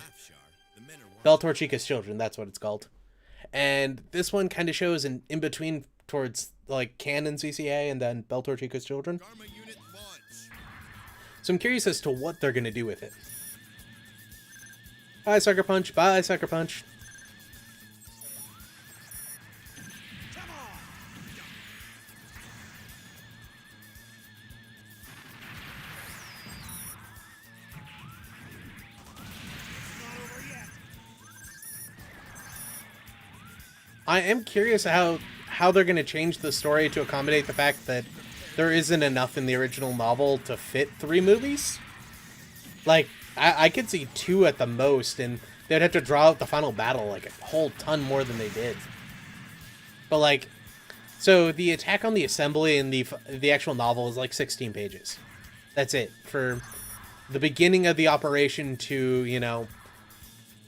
The men are Bell Torchica's children, that's what it's called. And this one kind of shows an in-between towards, like, canon CCA and then Bell Torchica's children. Dharma unit launch. So I'm curious as to what they're going to do with it. Bye, Sucker Punch. Bye, Sucker Punch. Come on. It's not over yet. I am curious how they're going to change the story to accommodate the fact that there isn't enough in the original novel to fit 3 movies. Like, I could see 2 at the most, and they'd have to draw out the final battle like a whole ton more than they did. But, like, so the attack on the assembly in the actual novel is like 16 pages. That's it. For the beginning of the operation to, you know,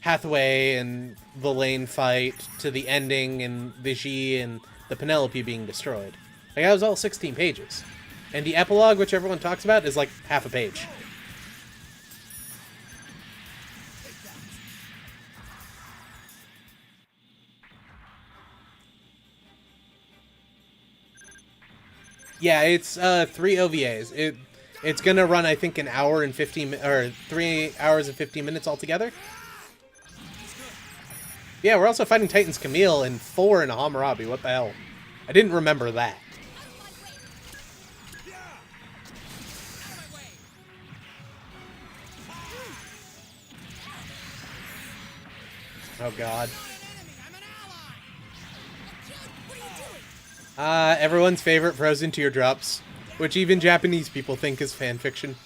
Hathaway and the Lane fight, to the ending and Vigie and the Penelope being destroyed. Like, that was all 16 pages. And the epilogue, which everyone talks about, is like half a page. Yeah, it's 3 OVAs. It's gonna run, I think, an hour and 15 or 3 hours and 15 minutes altogether. Yeah, we're also fighting Titans Camille and 4 in a Hammurabi. What the hell? I didn't remember that. Out of my way. Oh god. I'm an ally. Kid, what are you doing? Everyone's favorite frozen teardrops, which even Japanese people think is fan fiction.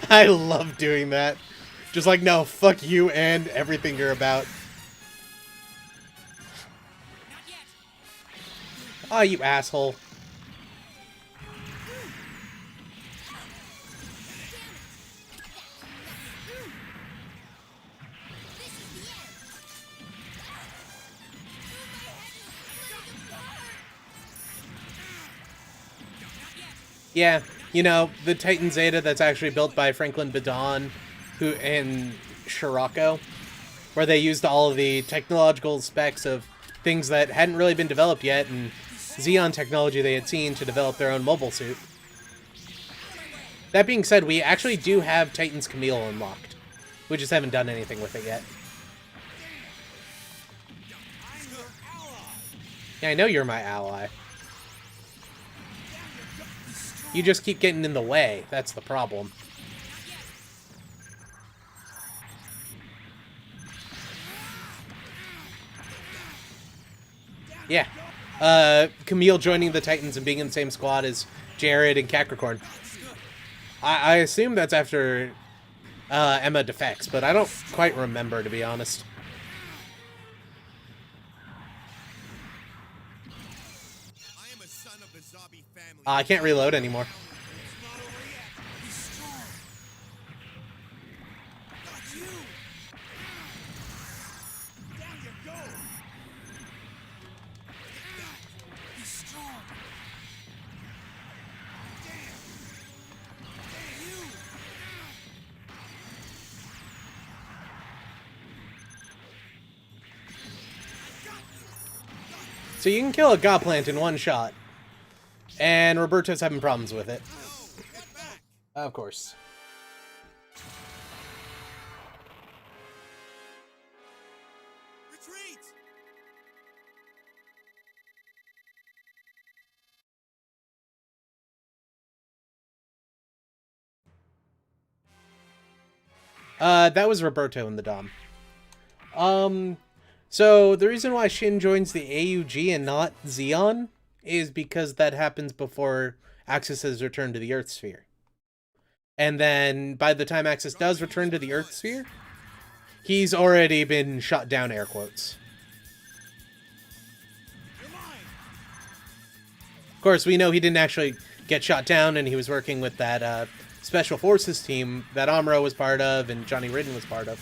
I love doing that. Just like, no, fuck you and everything you're about. Oh, you asshole. This is the end. Yeah, you know, the Titan Zeta that's actually built by Franklin Badon and Scirocco, where they used all of the technological specs of things that hadn't really been developed yet, and Xeon technology they had seen to develop their own mobile suit. That being said, we actually do have Titans Camille unlocked. We just haven't done anything with it yet. Yeah, I know you're my ally. You just keep getting in the way. That's the problem. Yeah. Camille joining the Titans and being in the same squad as Jared and Capricorn. I assume that's after Emma defects, but I don't quite remember, to be honest. I am a son of the Zabi family. I can't reload anymore. It's not over yet. Be strong. Got you. Down you go. Be strong. Damn. Damn you. So you can kill a God Plant in one shot. And Roberto's having problems with it. No, get back. Of course. Retreat. That was Roberto in the Dom. So the reason why Shin joins the AUG and not Zeon is because that happens before Axis has returned to the Earth Sphere. And then by the time Axis does return to the Earth Sphere, he's already been shot down, air quotes. Of course, we know he didn't actually get shot down, and he was working with that Special Forces team that Amuro was part of and Johnny Ridden was part of.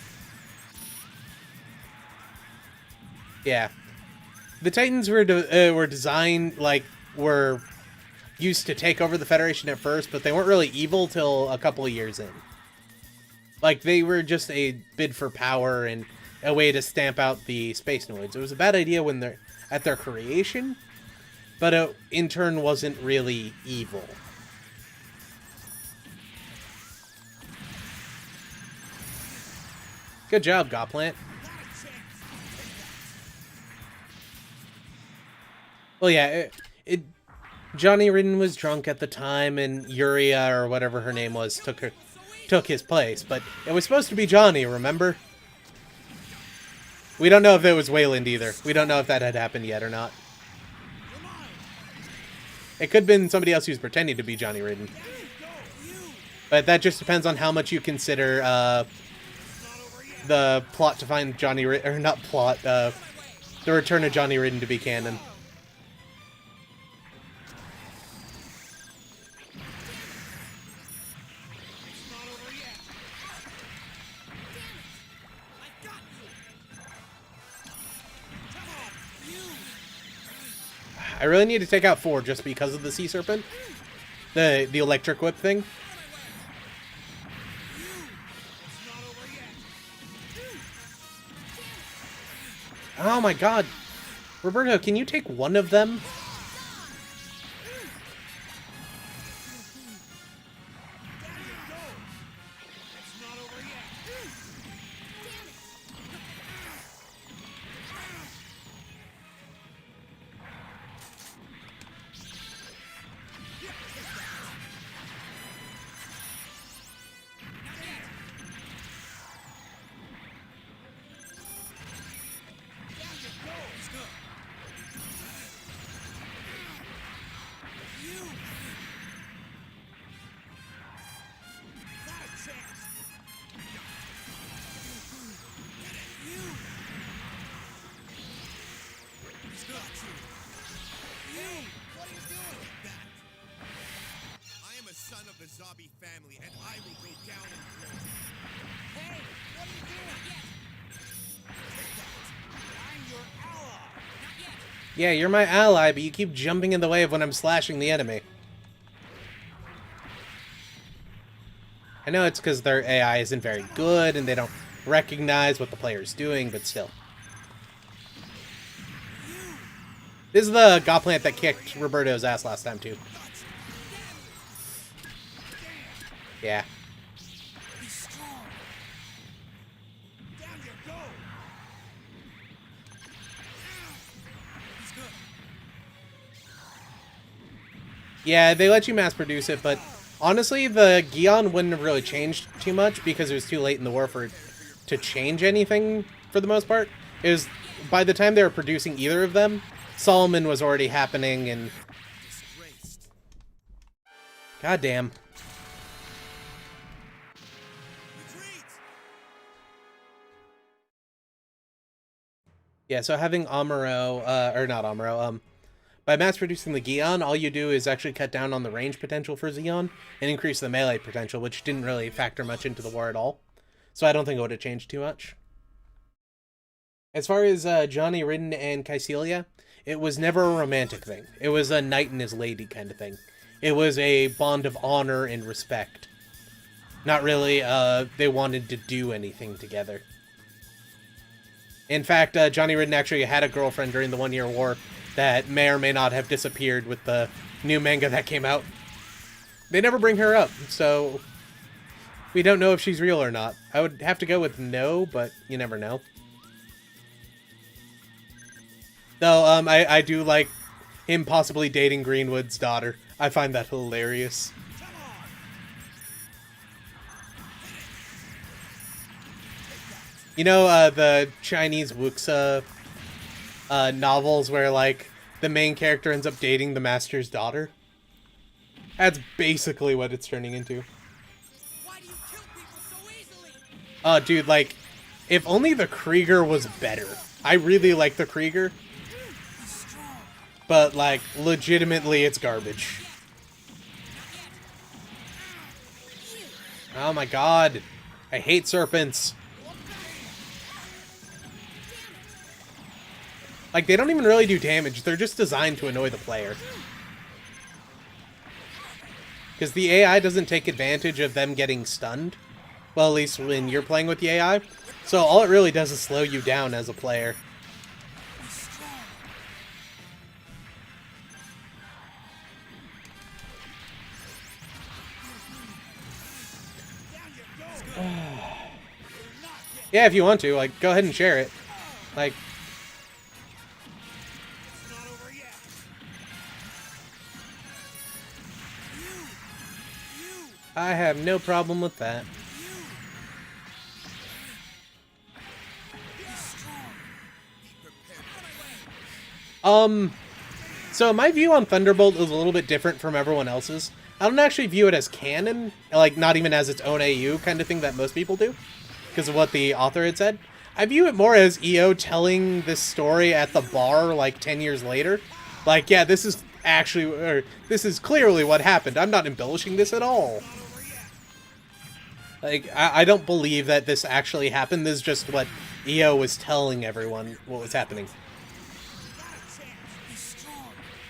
Yeah. The Titans were designed, like, were used to take over the Federation at first, but they weren't really evil till a couple of years in. Like, they were just a bid for power and a way to stamp out the Space Noids. It was a bad idea when they're at their creation, but it, in turn, wasn't really evil. Good job, Goplant. Well, yeah, Johnny Ridden was drunk at the time, and Yuria, or whatever her name was, took his place. But it was supposed to be Johnny, remember? We don't know if it was Wayland either. We don't know if that had happened yet or not. It could have been somebody else who's pretending to be Johnny Ridden. But that just depends on how much you consider the plot to find Johnny Ridden, or not plot, the return of Johnny Ridden to be canon. I really need to take out 4 just because of the Sea Serpent. The electric whip thing. Oh my god. Roberto, can you take one of them? The zombie family, and I will go down in flames. Hey, what are you doing? Take that. I'm your ally. Not yet. Yeah, you're my ally, but you keep jumping in the way of when I'm slashing the enemy. I know it's because their AI isn't very good and they don't recognize what the player's doing, but still. This is the Goplant that kicked Roberto's ass last time, too. Yeah. Yeah, they let you mass produce it, but honestly, the Gion wouldn't have really changed too much because it was too late in the war for it to change anything for the most part. It was, by the time they were producing either of them, Solomon was already happening and... Goddamn. Yeah, so having Amuro, or not Amuro, by mass-producing the Gion, all you do is actually cut down on the range potential for Zeon and increase the melee potential, which didn't really factor much into the war at all. So I don't think it would have changed too much. As far as Johnny Ridden and Kycelia, it was never a romantic thing. It was a knight and his lady kind of thing. It was a bond of honor and respect. Not really, they wanted to do anything together. In fact, Johnny Ridden actually had a girlfriend during the 1-year war that may or may not have disappeared with the new manga that came out. They never bring her up, so we don't know if she's real or not. I would have to go with no, but you never know. Though, I do like him possibly dating Greenwood's daughter. I find that hilarious. You know, the Chinese wuxia novels where, like, the main character ends up dating the master's daughter? That's basically what it's turning into. Why do you kill people so easily? Oh, dude, like, if only the Krieger was better. I really like the Krieger. But, like, legitimately, it's garbage. Oh my god. I hate serpents. Like, they don't even really do damage. They're just designed to annoy the player. Because the AI doesn't take advantage of them getting stunned. Well, at least when you're playing with the AI. So all it really does is slow you down as a player. Yeah, if you want to, like, go ahead and share it. Like, It's not over yet. You. I have no problem with that. Be strong. Be prepared. So my view on Thunderbolt is a little bit different from everyone else's. I don't actually view it as canon, like, not even as its own AU kind of thing that most people do, because of what the author had said. I view it more as EO telling this story at the bar, like, 10 years later. Like, yeah, this is actually, or this is clearly what happened. I'm not embellishing this at all. Like, I don't believe that this actually happened. This is just what EO was telling everyone what was happening.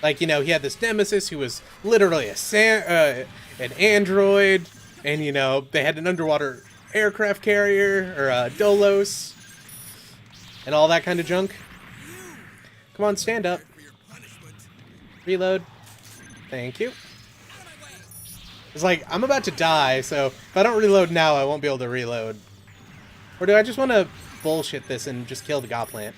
Like, you know, he had this nemesis who was literally an android, and, you know, they had an underwater aircraft carrier, or Dolos, and all that kind of junk. Come on, stand up. For your punishment. Reload. Thank you. It's like, I'm about to die, so if I don't reload now, I won't be able to reload. Or do I just want to bullshit this and just kill the God Plant?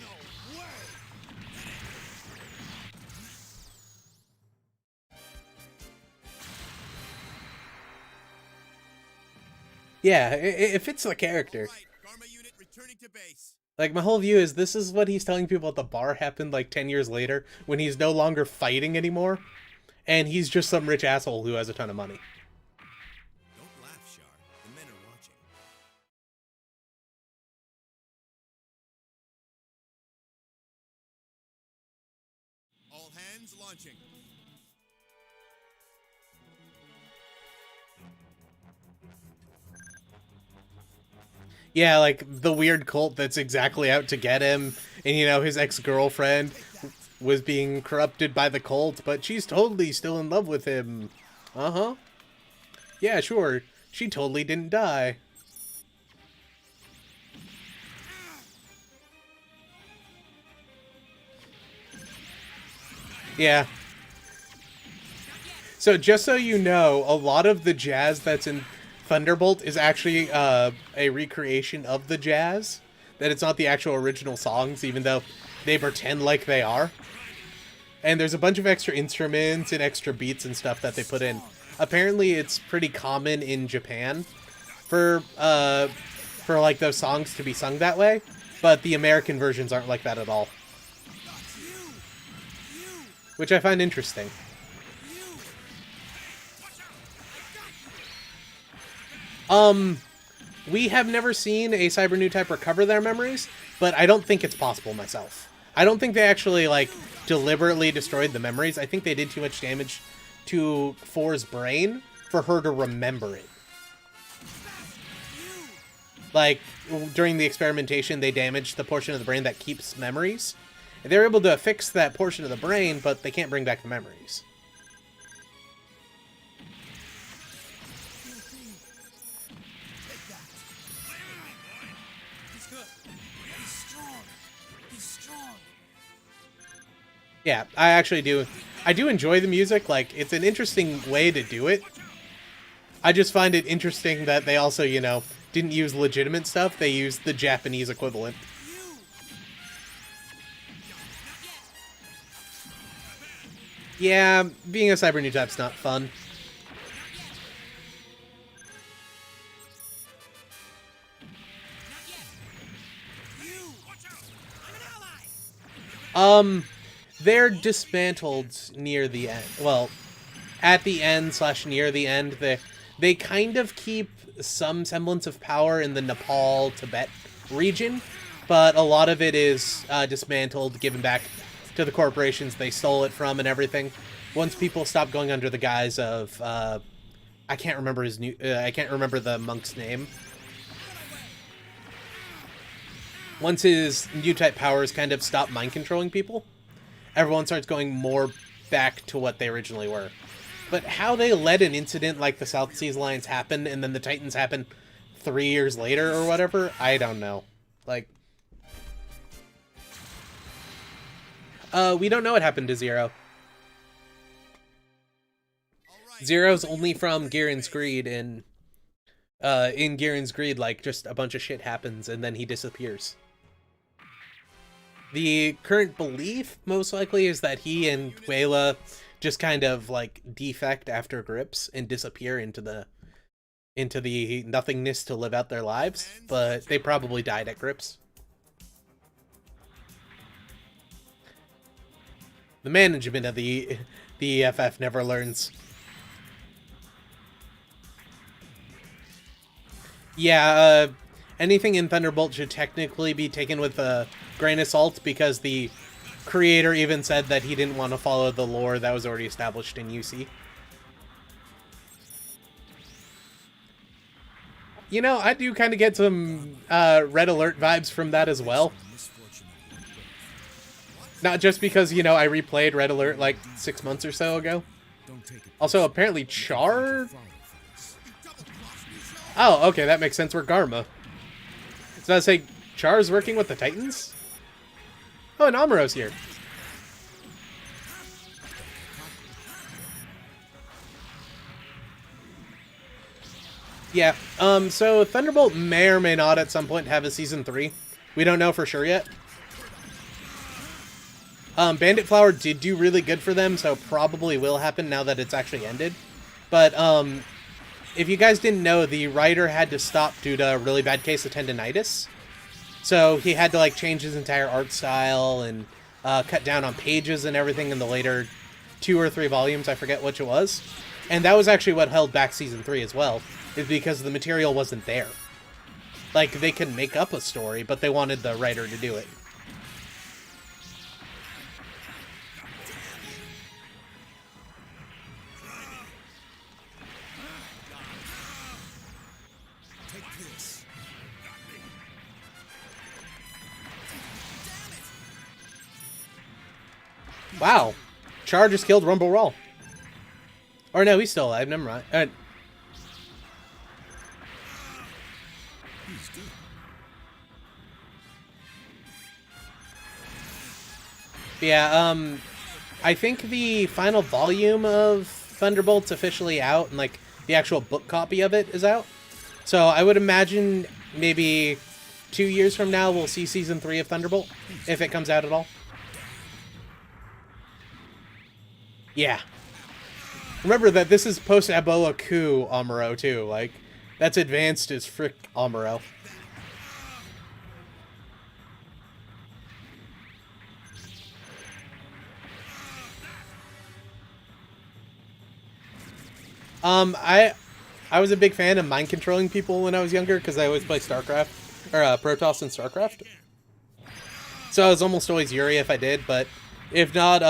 Yeah, it fits the character. Right, Karma unit returning to base. Like, my whole view is this is what he's telling people at the bar happened like 10 years later when he's no longer fighting anymore. And he's just some rich asshole who has a ton of money. Don't laugh, Shar. The men are watching. All hands launching. Yeah, like the weird cult that's exactly out to get him. And, you know, his ex-girlfriend was being corrupted by the cult, but she's totally still in love with him. Uh-huh. Yeah, sure. She totally didn't die. Yeah. So just so you know, a lot of the jazz that's in Thunderbolt is actually a recreation of the jazz. That it's not the actual original songs, even though they pretend like they are. And there's a bunch of extra instruments and extra beats and stuff that they put in. Apparently, it's pretty common in Japan for like those songs to be sung that way, but the American versions aren't like that at all, which I find interesting. We have never seen a Cyber New type recover their memories, but I don't think it's possible myself. I don't think they actually, like, deliberately destroyed the memories. I think they did too much damage to Four's brain for her to remember it. Like, during the experimentation, they damaged the portion of the brain that keeps memories. And they're able to fix that portion of the brain, but they can't bring back the memories. Yeah, I actually do. I do enjoy the music. Like, it's an interesting way to do it. I just find it interesting that they also, you know, didn't use legitimate stuff. They used the Japanese equivalent. Yeah, being a Cyber New type's not fun. They're dismantled near the end. Well, at the end / near the end, they kind of keep some semblance of power in the Nepal, Tibet region, but a lot of it is dismantled, given back to the corporations they stole it from and everything. Once people stop going under the guise of, I can't remember I can't remember the monk's name. Once his new type powers kind of stop mind controlling people, everyone starts going more back to what they originally were. But how they let an incident like the South Seas Alliance happen and then the Titans happen 3 years later or whatever, I don't know. Like, we don't know what happened to Zero. Zero's only from Gihren's Greed, and in Gihren's Greed, like, just a bunch of shit happens and then he disappears. The current belief, most likely, is that he and Wayla just kind of, like, defect after Grips and disappear into the nothingness to live out their lives, but they probably died at Grips. The management of the EFF never learns. Yeah, anything in Thunderbolt should technically be taken with a grain of salt, because the creator even said that he didn't want to follow the lore that was already established in UC. You know, I do kind of get some Red Alert vibes from that as well. Not just because, you know, I replayed Red Alert like 6 months or so ago. Also, apparently Char... Oh, okay, that makes sense. We're Garma. So I was saying, Char's working with the Titans? Oh, and Amuro's here. Yeah, so Thunderbolt may or may not at some point have a Season 3. We don't know for sure yet. Bandit Flower did do really good for them, so probably will happen now that it's actually ended. But, if you guys didn't know, the writer had to stop due to a really bad case of tendinitis. So he had to, like, change his entire art style and cut down on pages and everything in the later 2 or 3 volumes, I forget which it was. And that was actually what held back Season 3 as well, is because the material wasn't there. Like, they could make up a story, but they wanted the writer to do it. Wow. Char just killed Rumble Raw. Or no, he's still alive. Never mind. Yeah, I think the final volume of Thunderbolt's officially out, and, like, the actual book copy of it is out. So I would imagine maybe 2 years from now we'll see Season 3 of Thunderbolt, if it comes out at all. Yeah. Remember that this is post-Ebola coup Amuro, too. Like, that's advanced as frick Amuro. I was a big fan of mind controlling people when I was younger, because I always play StarCraft, or Protoss and StarCraft. So I was almost always Yuri if I did, but if not,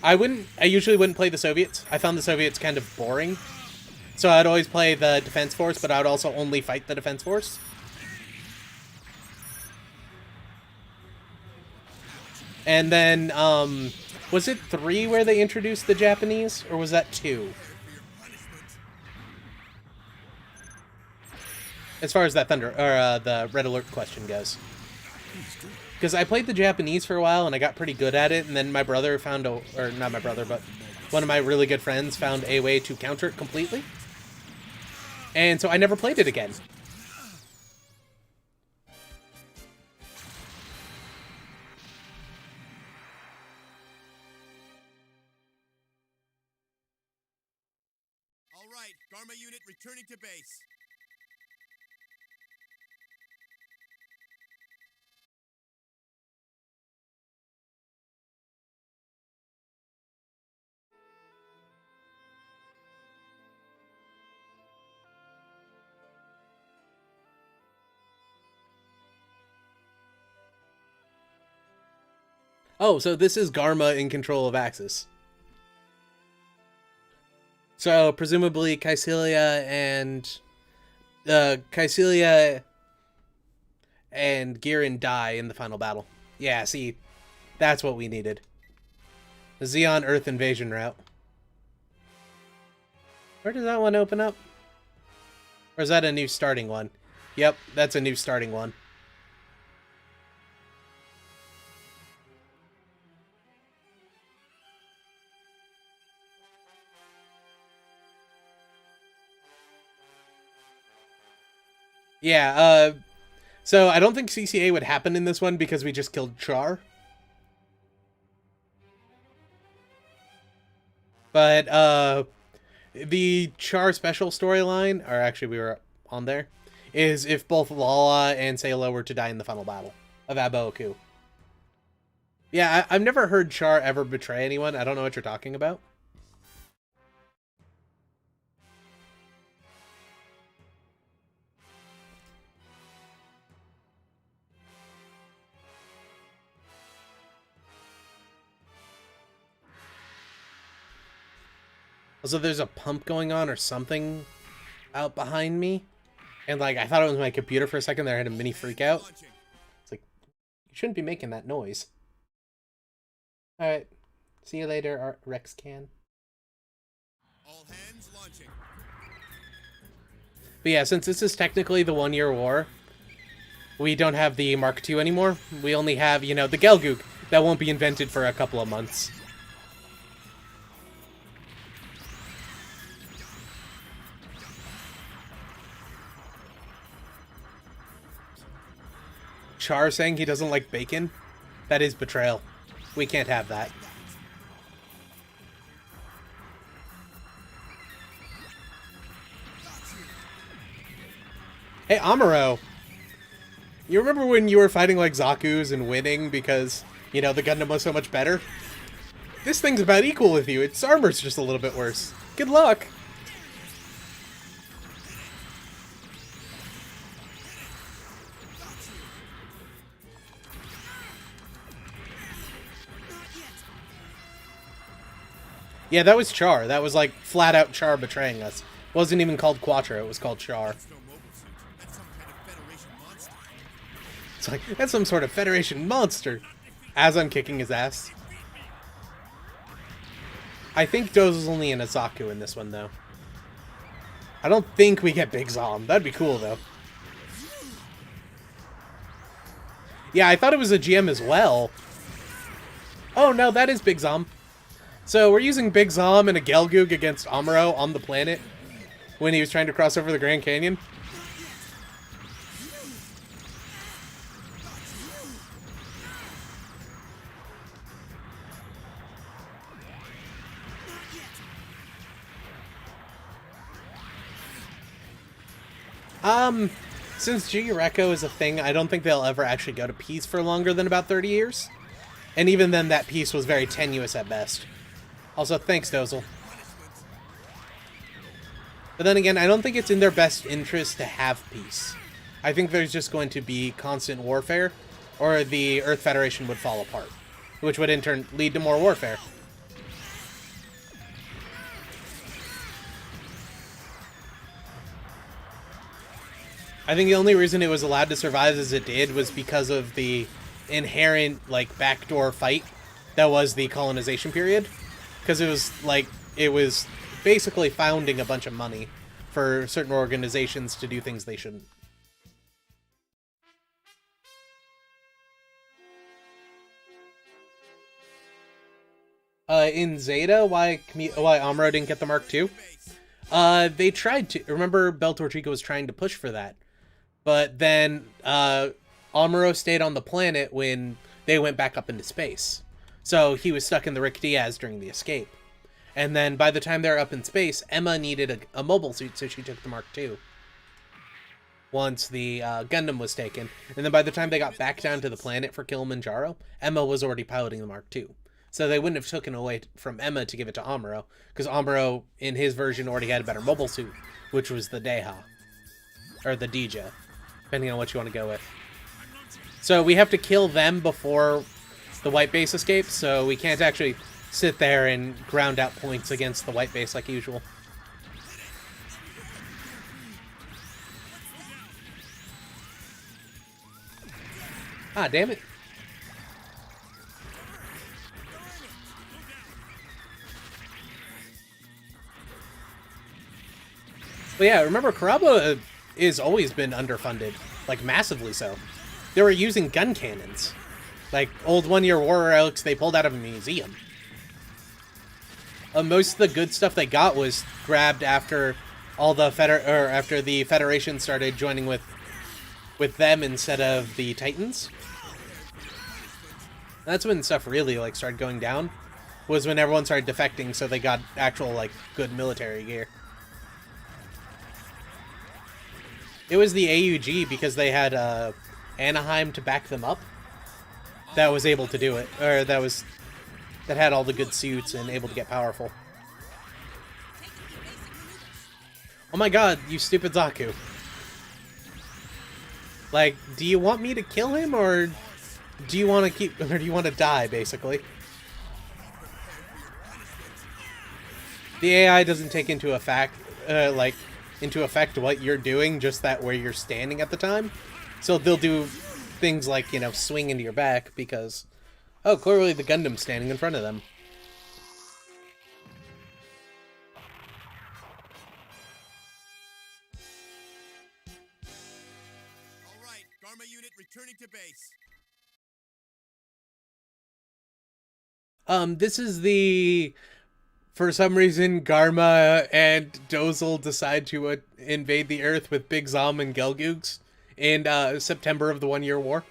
I usually wouldn't play the Soviets. I found the Soviets kind of boring. So I'd always play the Defense Force, but I would also only fight the Defense Force. And then, was it 3 where they introduced the Japanese, or was that 2? As far as that the Red Alert question goes. Because I played the Japanese for a while, and I got pretty good at it, and then my brother found or not my brother, but one of my really good friends found a way to counter it completely. And so I never played it again. All right, Garma unit returning to base. Oh, so this is Garma in control of Axis. So presumably Caecilia and Girin die in the final battle. Yeah, see, that's what we needed. The Xeon Earth invasion route. Where does that one open up? Or is that a new starting one? Yep, that's a new starting one. Yeah, so I don't think CCA would happen in this one because we just killed Char. But, the Char special storyline, or actually we were on there, is if both Lala and Sayla were to die in the final battle of Abooku. Yeah, I've never heard Char ever betray anyone. I don't know what you're talking about. Also, there's a pump going on or something out behind me. And, like, I thought it was my computer for a second there. I had a mini freak out. It's like, you shouldn't be making that noise. Alright. See you later, Rex Can. All hands launching. But yeah, since this is technically the 1 year war, we don't have the Mark II anymore. We only have, you know, the Gelgoog that won't be invented for a couple of months. Char saying he doesn't like bacon? That is betrayal. We can't have that. Hey, Amuro! You remember when you were fighting like Zaku's and winning because, you know, the Gundam was so much better? This thing's about equal with you. Its armor's just a little bit worse. Good luck! Yeah, that was Char. That was like flat out Char betraying us. It wasn't even called Quattro, it was called Char. It's like, that's some sort of Federation monster. As I'm kicking his ass. I think Doze is only in a Zaku in this one, though. I don't think we get Big Zom. That'd be cool, though. Yeah, I thought it was a GM as well. Oh, no, that is Big Zom. So we're using Big Zom and a Gelgoog against Amuro on the planet when he was trying to cross over the Grand Canyon. Since G-Reco is a thing, I don't think they'll ever actually go to peace for longer than about 30 years. And even then, that peace was very tenuous at best. Also, thanks, Dozel. But then again, I don't think it's in their best interest to have peace. I think there's just going to be constant warfare, or the Earth Federation would fall apart, which would in turn lead to more warfare. I think the only reason it was allowed to survive as it did was because of the inherent, like, backdoor fight that was the colonization period. Because it was, like, it was basically founding a bunch of money for certain organizations to do things they shouldn't. In Zeta, why Amuro didn't get the Mark II? They tried to. Remember, Bel Torchico was trying to push for that. But then, Amuro stayed on the planet when they went back up into space. So he was stuck in the Rick Diaz during the escape. And then by the time they're up in space, Emma needed a mobile suit, so she took the Mark II. Once the Gundam was taken. And then by the time they got back down to the planet for Kilimanjaro, Emma was already piloting the Mark II. So they wouldn't have taken away from Emma to give it to Amuro, because Amuro, in his version, already had a better mobile suit, which was the Deha. Or the Dija, depending on what you want to go with. So we have to kill them before the white base escapes, so we can't actually sit there and ground out points against the white base like usual. Ah, damn it. But yeah, remember, Karaba is always been underfunded. Like, massively so. They were using gun cannons. Like, old one-year war relics they pulled out of a museum. Most of the good stuff they got was grabbed after all the after the Federation started joining with them instead of the Titans. That's when stuff really like started going down. Was when everyone started defecting, so they got actual like good military gear. It was the AUG because they had Anaheim to back them up that was able to do it, or that had all the good suits and able to get powerful. Oh my god, you stupid Zaku. Like, do you want me to kill him, or do you want to die, basically? The AI doesn't take into effect what you're doing, just that where you're standing at the time. So they'll do things like, you know, swing into your back because, oh, clearly the Gundam's standing in front of them. All right, Garma unit returning to base. This is for some reason, Garma and Dozel decide to invade the Earth with Big Zom and Gelgoogs in September of the One-Year War.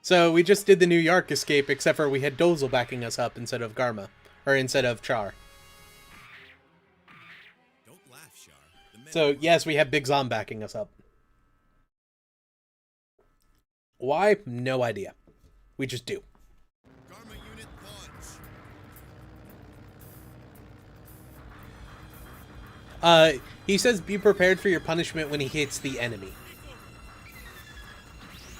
So we just did the New York escape, except for we had Dozel backing us up instead of Garma, or instead of Char. Don't laugh, Shar. So yes, we have Big Zom backing us up. Why? No idea. We just do. Garma unit launch. He says be prepared for your punishment when he hits the enemy.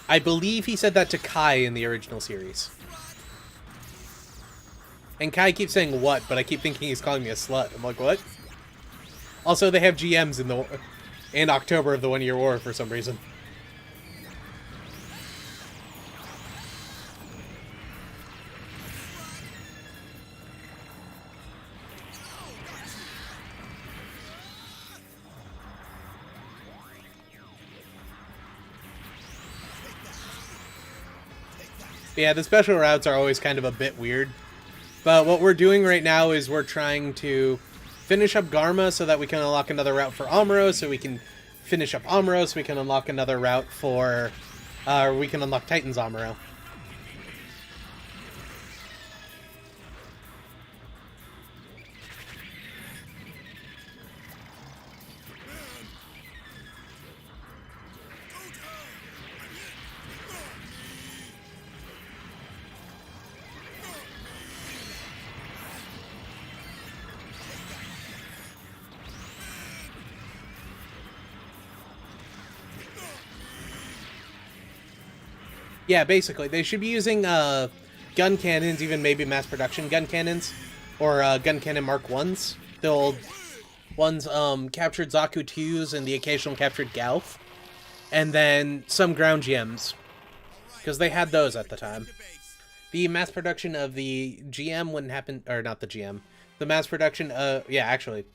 I believe he said that to Kai in the original series. And Kai keeps saying what, but I keep thinking he's calling me a slut. I'm like, what? Also, they have GMs in October of the One-Year War for some reason. Yeah, the special routes are always kind of a bit weird. But what we're doing right now is we're trying to finish up Garma so that we can unlock another route for Amuro, so we can finish up Amuro, so we can unlock another route for... we can unlock Titans Amuro. Yeah, basically. They should be using gun cannons, even maybe mass production gun cannons, or gun cannon Mark 1s. The old ones captured Zaku 2s and the occasional captured Galf. And then some ground GMs, because they had those at the time. The mass production of the GM wouldn't happen, or not the GM. The mass production, yeah, actually,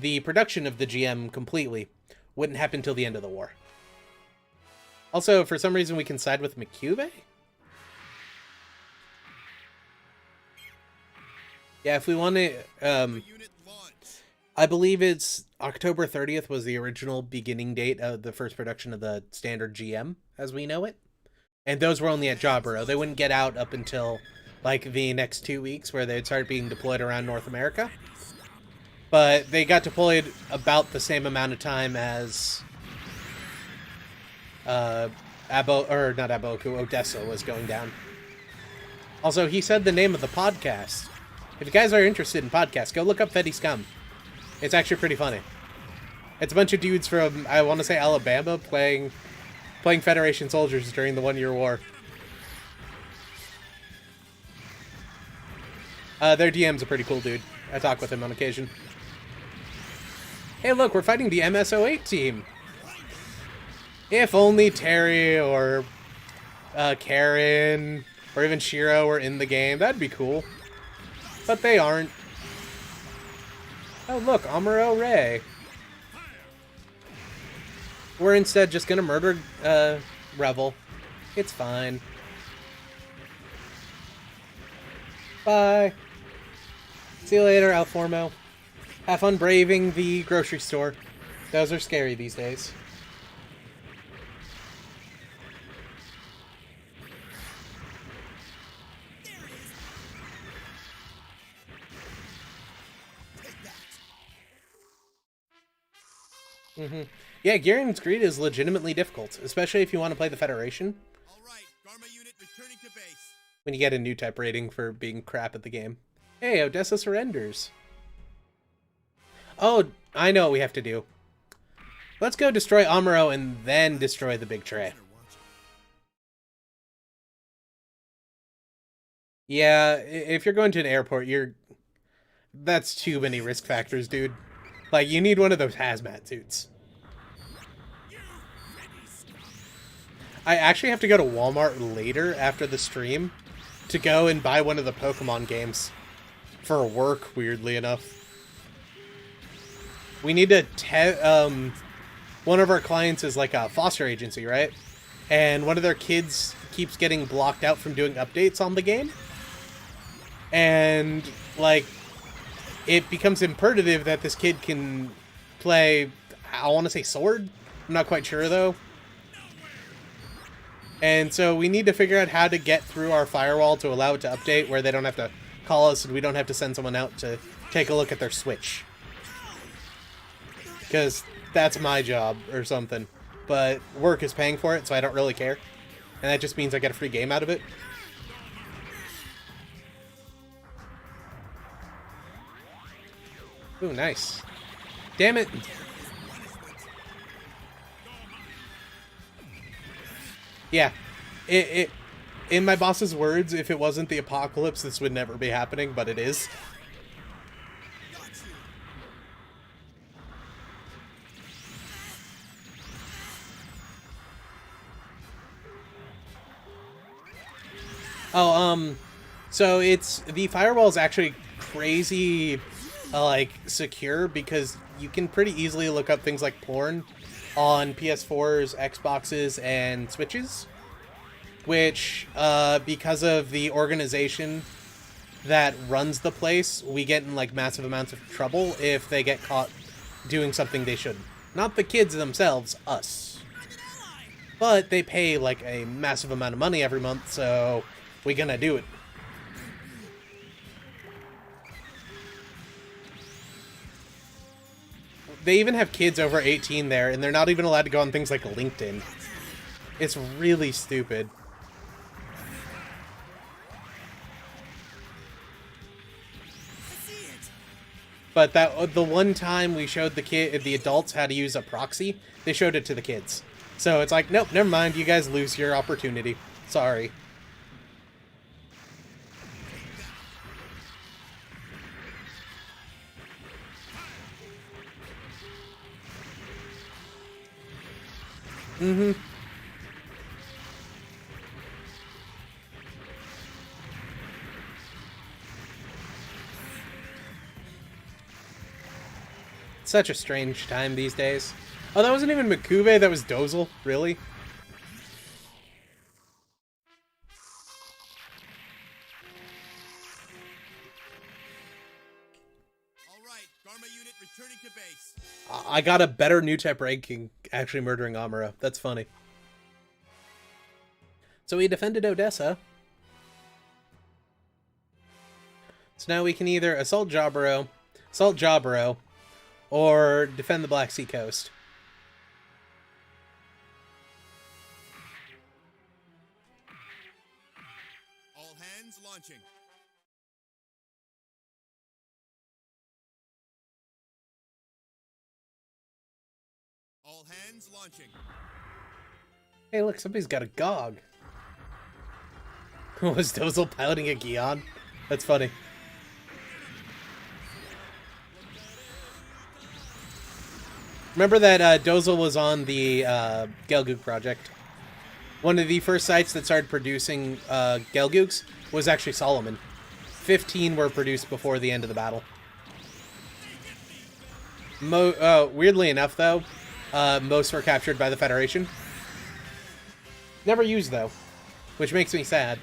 the production of the GM completely wouldn't happen till the end of the war. Also, for some reason, we can side with McCube. Yeah, if we want to, I believe it's October 30th was the original beginning date of the first production of the standard GM, as we know it. And those were only at Jaburo. They wouldn't get out up until, like, the next 2 weeks, where they'd start being deployed around North America. But they got deployed about the same amount of time as... Odessa was going down. Also, he said the name of the podcast. If you guys are interested in podcasts, go look up Fetty Scum. It's actually pretty funny. It's a bunch of dudes from, I want to say, Alabama playing Federation soldiers during the One-Year War. Their DM's a pretty cool dude. I talk with him on occasion. Hey, look, we're fighting the MSO8 team. If only Terry or Karen or even Shiro were in the game, that'd be cool. But they aren't. Oh, look, Amuro Ray. We're instead just gonna murder Revel. It's fine. Bye. See you later, Alformo. Have fun braving the grocery store. Those are scary these days. Yeah, Garen's Greed is legitimately difficult, especially if you want to play the Federation. All right, Dharma unit returning to base. When you get a new type rating for being crap at the game. Hey, Odessa surrenders. Oh, I know what we have to do. Let's go destroy Amuro and then destroy the big tray. Yeah, if you're going to an airport, that's too many risk factors, dude. Like, you need one of those hazmat suits. I actually have to go to Walmart later after the stream to go and buy one of the Pokemon games for work, weirdly enough. We need to one of our clients is like a foster agency, right? And one of their kids keeps getting blocked out from doing updates on the game. And, like, it becomes imperative that this kid can play, I want to say Sword? I'm not quite sure, though. And so we need to figure out how to get through our firewall to allow it to update where they don't have to call us and we don't have to send someone out to take a look at their Switch. Because that's my job or something. But work is paying for it, so I don't really care. And that just means I get a free game out of it. Ooh, nice. Damn it. Yeah. In my boss's words, if it wasn't the apocalypse, this would never be happening, but it is. Oh, so the firewall is actually crazy, like, secure because you can pretty easily look up things like porn on PS4s, Xboxes, and Switches, which, because of the organization that runs the place, we get in, like, massive amounts of trouble if they get caught doing something they shouldn't. Not the kids themselves, us. But they pay, like, a massive amount of money every month, so we gonna do it. They even have kids over 18 there, and they're not even allowed to go on things like LinkedIn. It's really stupid. But the one time we showed the adults how to use a proxy, they showed it to the kids. So it's like, nope, never mind, you guys lose your opportunity. Sorry. Mm-hmm. Such a strange time these days. Oh, that wasn't even Mikube, that was Dozel? Really? Alright, Dharma unit returning to base. I got a better new type ranking actually murdering Amuro. That's funny. So we defended Odessa. So now we can either assault Jaburo, or defend the Black Sea coast. All hands launching. All hands launching. Hey, look, somebody's got a GOG. Was Dozel piloting a Gion? That's funny. Remember that Dozel was on the Gelgoog project. One of the first sites that started producing Gelgoogs was actually Solomon. 15 were produced before the end of the battle. Weirdly enough, though, most were captured by the Federation. Never used, though, which makes me sad.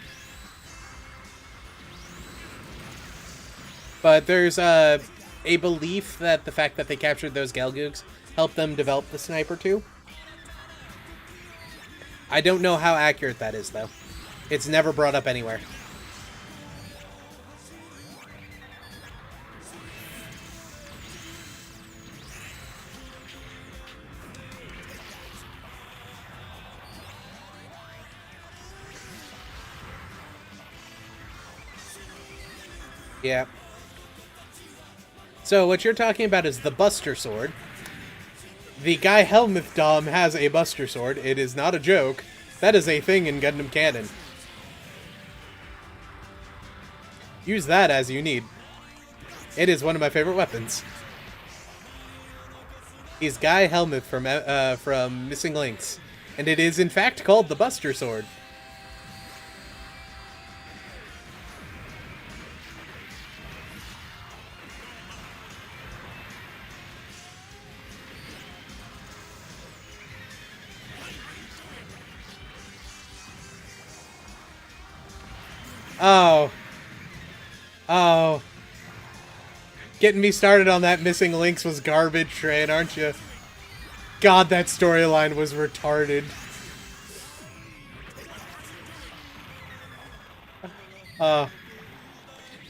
But there's a belief that the fact that they captured those Gelgoogs helped them develop the Sniper too. I don't know how accurate that is, though. It's never brought up anywhere. Yeah. So what you're talking about is the Buster Sword. The Guy Helmuth Dom has a Buster Sword. It is not a joke. That is a thing in Gundam canon. Use that as you need. It is one of my favorite weapons. He's Guy Helmuth from Missing Links. And it is in fact called the Buster Sword. Oh. Oh. Getting me started on that Missing Links was garbage train, aren't you? God, that storyline was retarded. Yeah,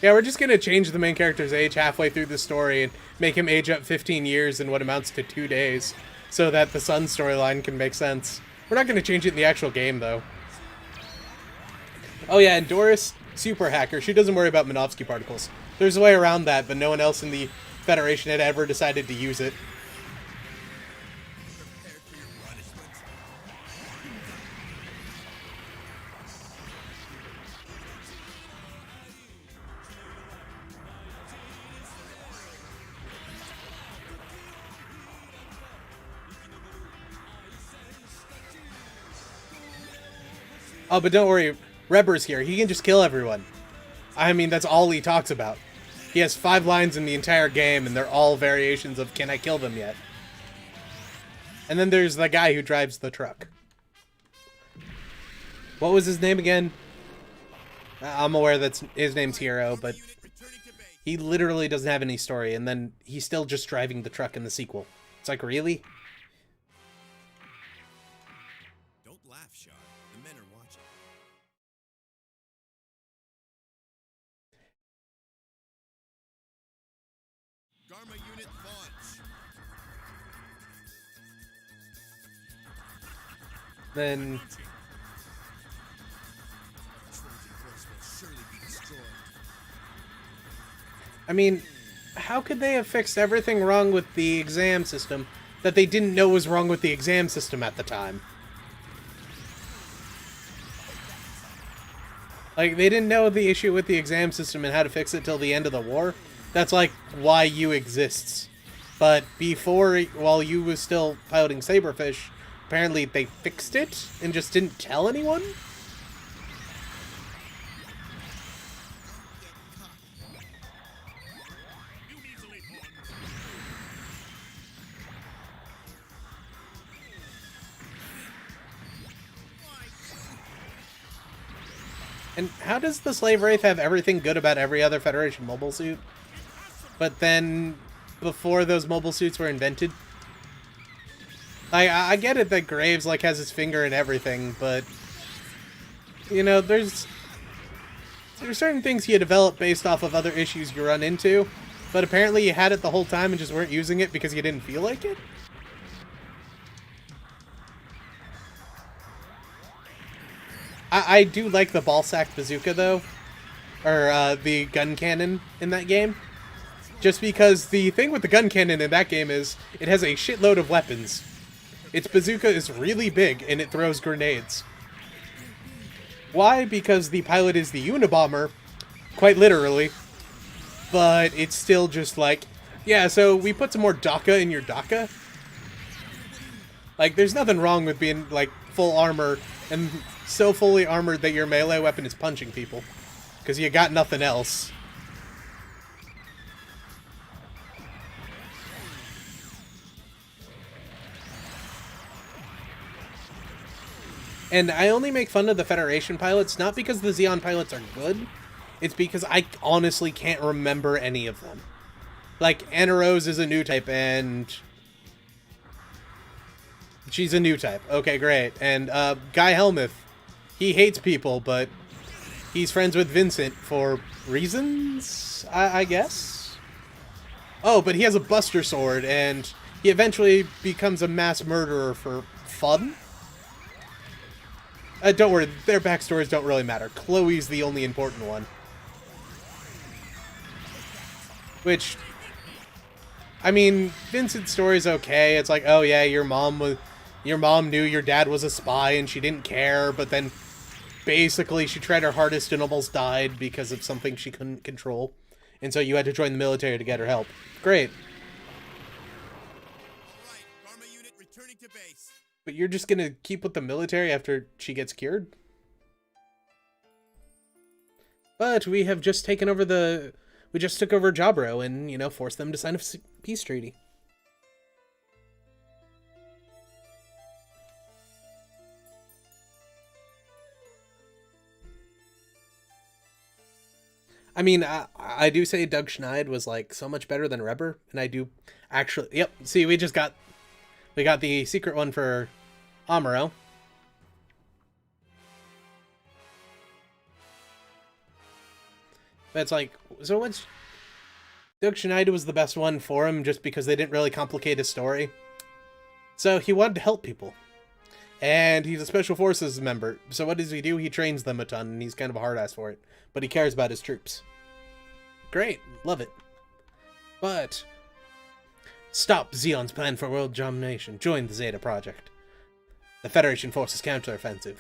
we're just gonna change the main character's age halfway through the story and make him age up 15 years in what amounts to 2 days, so that the Sun storyline can make sense. We're not gonna change it in the actual game, though. Oh yeah, and Doris, super hacker, she doesn't worry about Minovsky particles. There's a way around that, but no one else in the Federation had ever decided to use it. Prepare for your punishment. Oh, but don't worry, Reber's here. He can just kill everyone. I mean, that's all he talks about. He has 5 lines in the entire game, and they're all variations of, can I kill them yet? And then there's the guy who drives the truck. What was his name again? I'm aware that his name's Hero, but Unit returning to base. he literally doesn't have any story, and then he's still just driving the truck in the sequel. It's like, really? Don't laugh, Shar. The men are watching. Garma unit launch. Then... Trojan force will surely be destroyed. I mean, how could they have fixed everything wrong with the exam system that they didn't know was wrong with the exam system at the time? Like, they didn't know the issue with the exam system and how to fix it till the end of the war. That's like why U exists. But before, while U was still piloting Saberfish, apparently they fixed it and just didn't tell anyone? And how does the Slave Wraith have everything good about every other Federation mobile suit? But then, before those mobile suits were invented? I get it that Graves, like, has his finger in everything, but... You know, there's certain things you develop based off of other issues you run into, but apparently you had it the whole time and just weren't using it because you didn't feel like it? I do like the ballsack bazooka, though. Or, the gun cannon in that game. Just because the thing with the gun cannon in that game is, it has a shitload of weapons. Its bazooka is really big, and it throws grenades. Why? Because the pilot is the Unabomber, quite literally. But it's still just like, yeah, so we put some more DACA in your DACA. Like, there's nothing wrong with being, like, full armor and so fully armored that your melee weapon is punching people. Because you got nothing else. And I only make fun of the Federation pilots, not because the Zeon pilots are good, it's because I honestly can't remember any of them. Like, Anna Rose is a new type, and she's a new type. Okay, great. And Guy Helmuth, he hates people, but he's friends with Vincent for reasons, I guess? Oh, but he has a Buster Sword, and he eventually becomes a mass murderer for fun? Don't worry, their backstories don't really matter. Chloe's the only important one. Which, I mean, Vincent's story's okay. It's like, oh yeah, your mom knew your dad was a spy and she didn't care, but then basically she tried her hardest and almost died because of something she couldn't control. And so you had to join the military to get her help. Great. All right, Karma unit returning to base. But you're just gonna keep with the military after she gets cured? But we have just taken over we just took over Jabro and, you know, forced them to sign a peace treaty. I mean, I do say Doug Schneid was, like, so much better than Reber, and I do actually... Yep, see, we got the secret one for Amuro. But it's like, so what's... Doug Schneider was the best one for him just because they didn't really complicate his story. So he wanted to help people. And he's a Special Forces member. So what does he do? He trains them a ton, and he's kind of a hard-ass for it. But he cares about his troops. Great. Love it. But... Stop Zeon's plan for world domination. Join the Zeta project. The Federation forces counteroffensive.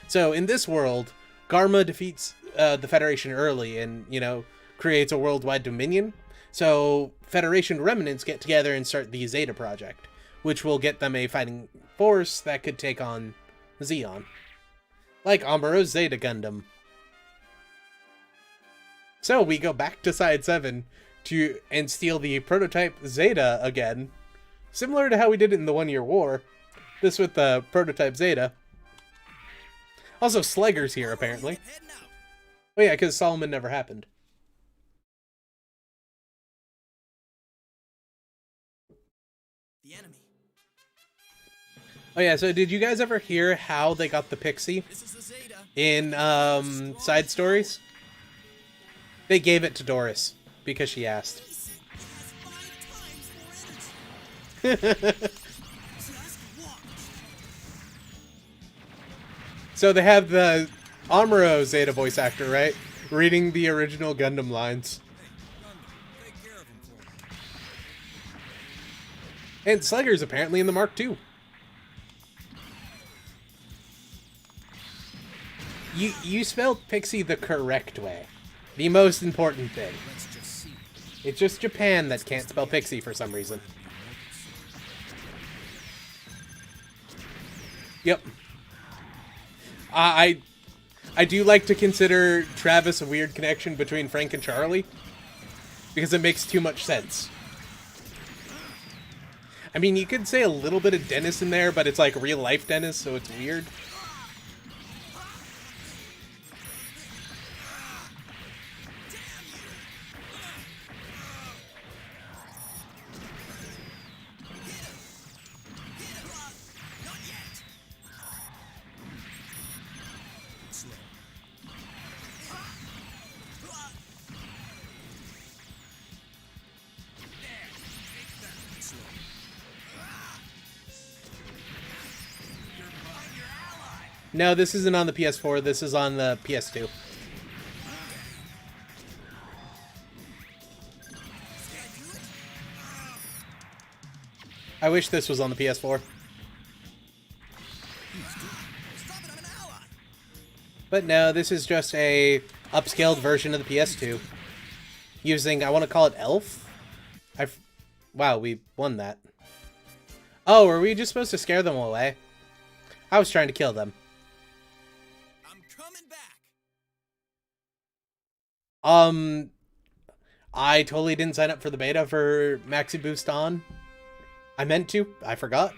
So in this world, Garma defeats the Federation early and, you know, creates a worldwide dominion. So Federation remnants get together and start the Zeta project, which will get them a fighting force that could take on Zeon. Like Amuro's Zeta Gundam. So we go back to Side 7 and steal the prototype Zeta again. Similar to how we did it in the One-Year War. This with the prototype Zeta. Also, Slegger's here, apparently. Oh yeah, because Solomon never happened. The enemy. Oh yeah, so did you guys ever hear how they got the pixie This is the Zeta. in Side Stories? They gave it to Doris because she asked. It has 5 times more energy. Just watch. So they have the Amuro Zeta voice actor, right? Reading the original Gundam lines. Gundam, take care of him for me. And Slegger's apparently in the Mark II. You spelled Pixie the correct way. The most important thing. Let's just see. It's just Japan that can't spell Pixie for some reason. Yep. I do like to consider Travis a weird connection between Frank and Charlie. Because it makes too much sense. I mean, you could say a little bit of Dennis in there, but it's like real life Dennis, so it's weird. No, this isn't on the PS4, this is on the PS2. I wish this was on the PS4. But no, this is just a upscaled version of the PS2. Using, I want to call it Elf? Wow, we won that. Oh, were we just supposed to scare them away? I was trying to kill them. I'm coming back. I totally didn't sign up for the beta for Maxi Boost On. I meant to. I forgot.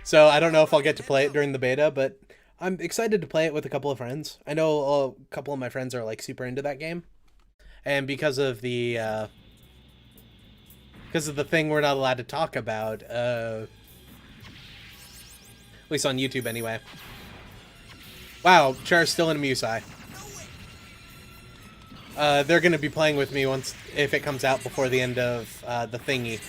So I don't know if I'll get to play it during the beta, but I'm excited to play it with a couple of friends. I know a couple of my friends are like super into that game. And because of the thing we're not allowed to talk about, at least on YouTube anyway. Wow, Char's still in Musai. They're gonna be playing with me if it comes out before the end of the thingy.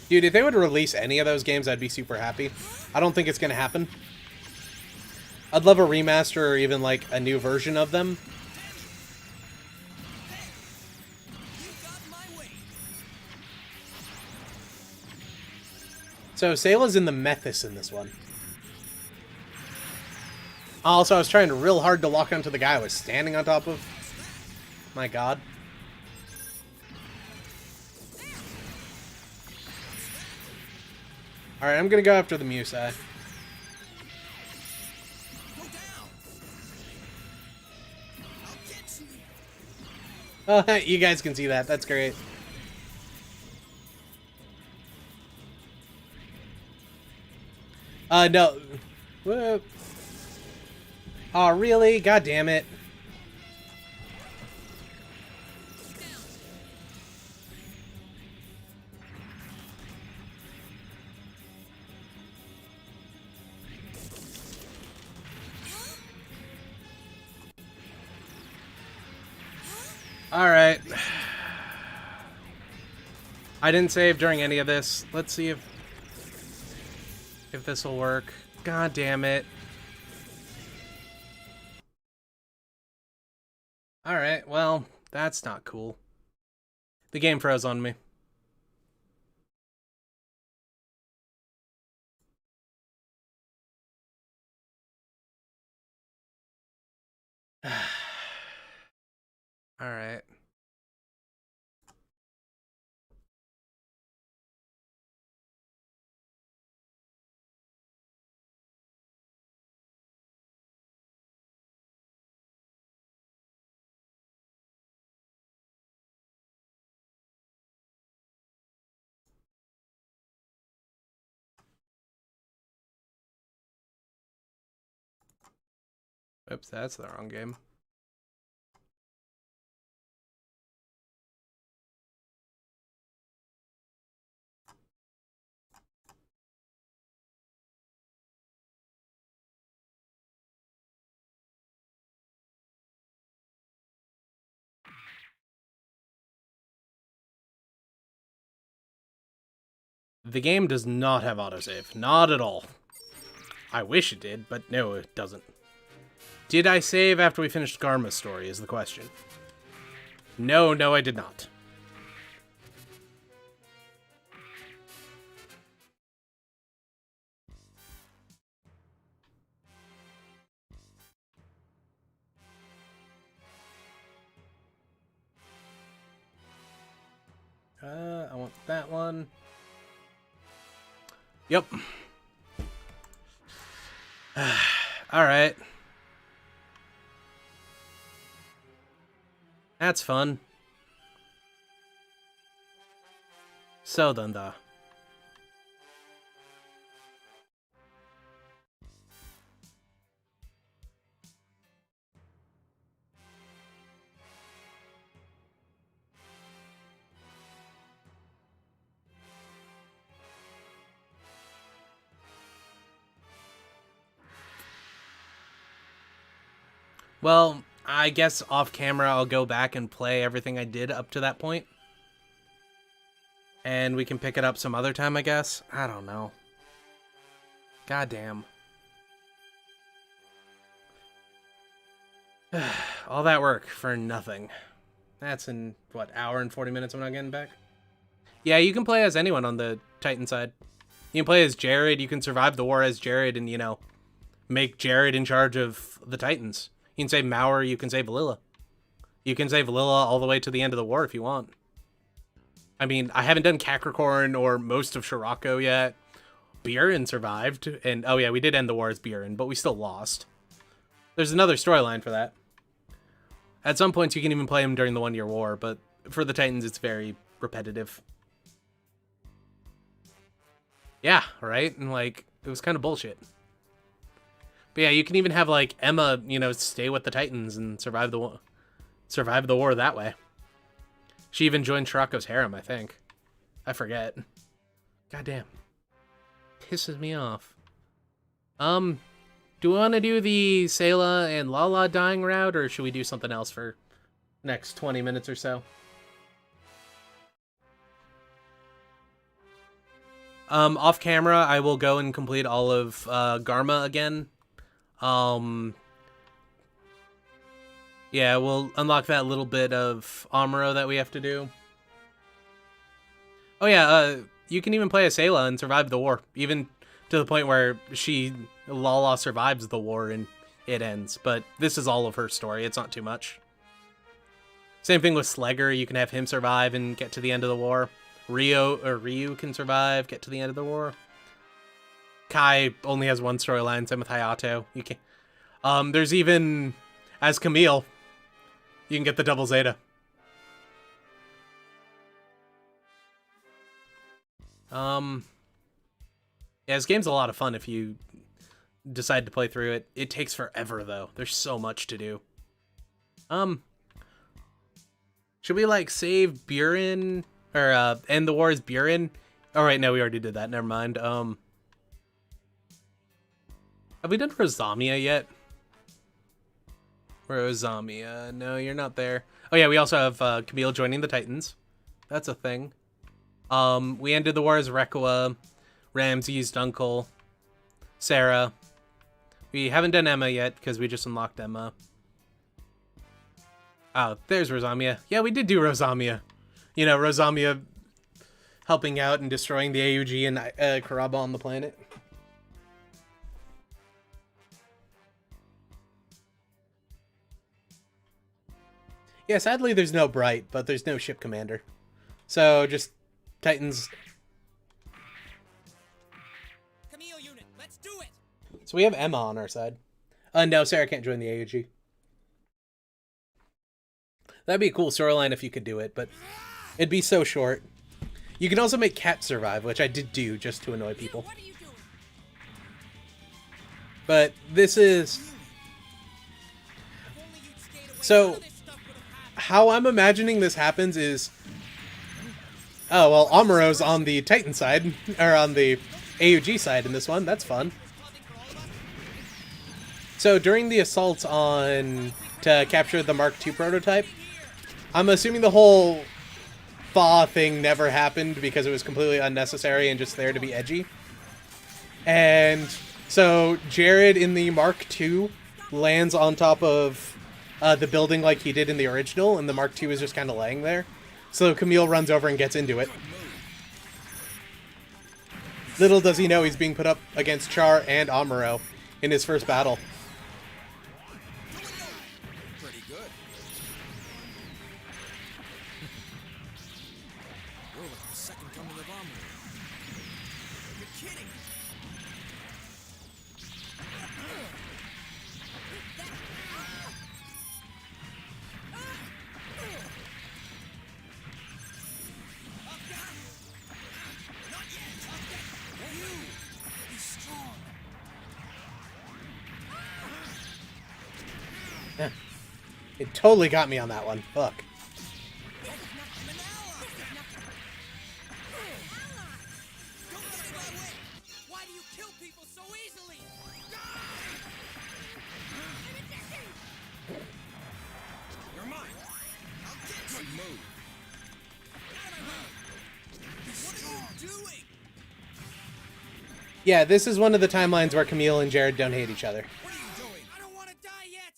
Dude, if they would release any of those games, I'd be super happy. I don't think it's gonna happen. I'd love a remaster or even like a new version of them. So Sayla's in the Methis in this one. Also, I was trying real hard to lock onto the guy I was standing on top of. My god. Alright, I'm gonna go after the Musai. Oh, you guys can see that. That's great. No. Whoop. Oh, really? God damn it. Alright. I didn't save during any of this. Let's see if this will work. God damn it. Alright, well, that's not cool. The game froze on me. Alright. Oops, that's the wrong game. The game does not have autosave. Not at all. I wish it did, but no, it doesn't. Did I save after we finished Garma's story is the question. No, I did not. I want that one. Yep. Alright. That's fun. So danda. Well, I guess off camera I'll go back and play everything I did up to that point. And we can pick it up some other time, I guess. I don't know. Goddamn. All that work for nothing. That's in, what, hour and 40 minutes I'm not getting back? Yeah, you can play as anyone on the Titan side. You can play as Jared, you can survive the war as Jared and, you know, make Jared in charge of the Titans. You can save Mauer, you can save Alila. You can save Lilla all the way to the end of the war if you want. I mean, I haven't done Capricorn or most of Shirako yet. Buren survived, and oh yeah, we did end the war as Buren, but we still lost. There's another storyline for that. At some points, you can even play him during the 1-year war, but for the Titans, it's very repetitive. Yeah, right? And, like, it was kind of bullshit. But yeah, you can even have, like, Emma, you know, stay with the Titans and survive the war that way. She even joined Shirako's harem, I think. I forget. Goddamn. Pisses me off. Do we want to do the Sayla and Lala dying route, or should we do something else for next 20 minutes or so? Off camera, I will go and complete all of Garma again. Yeah, we'll unlock that little bit of Amuro that we have to do. Oh yeah, you can even play as Sayla and survive the war, even to the point where Lala survives the war and it ends. But this is all of her story, it's not too much. Same thing with Slegger, you can have him survive and get to the end of the war. Ryu can survive, get to the end of the war. Kai only has one storyline, same with Hayato. You can there's even, as Camille, you can get the double Zeta. Yeah, this game's a lot of fun if you decide to play through it. It takes forever, though. There's so much to do. Should we, like, save Buren? Or, end the war as Buren? Oh, right, no, we already did that. Never mind. Have we done Rosamia yet? Rosamia. No, you're not there. Oh, yeah, we also have Camille joining the Titans. That's a thing. We ended the war as Rekua, Ramses, Dunkel, Sarah. We haven't done Emma yet because we just unlocked Emma. Oh, there's Rosamia. Yeah, we did do Rosamia. You know, Rosamia helping out and destroying the AUG and Karaba on the planet. Yeah, sadly there's no Bright, but there's no ship commander. So just Titans. Camille unit, let's do it. So we have Emma on our side. No, Sarah can't join the AUG. That'd be a cool storyline if you could do it, but it'd be so short. You can also make Cat survive, which I did do just to annoy people. What are you doing? But this is... If only you'd stayed away, So, none of this stuff would have happened. how I'm imagining this happens is... Oh, well, Amuro's on the Titan side, or on the AUG side in this one. That's fun. So, during the assault on... to capture the Mark II prototype, I'm assuming the whole thaw thing never happened because it was completely unnecessary and just there to be edgy. And so Jared in the Mark II lands on top of the building like he did in the original, and the Mark II is just kind of laying there. So Camille runs over and gets into it. Little does he know he's being put up against Char and Amuro in his first battle. Pretty good. You're like the second coming of Amuro. You're kidding. Not yet. You be strong. It totally got me on that one. Fuck. I'm an ally. Don't let it my way. Why do you kill people so easily? You're mine. I'll get you. Move. What are you doing? Yeah, this is one of the timelines where Camille and Jared don't hate each other. What are you doing? I don't want to die yet.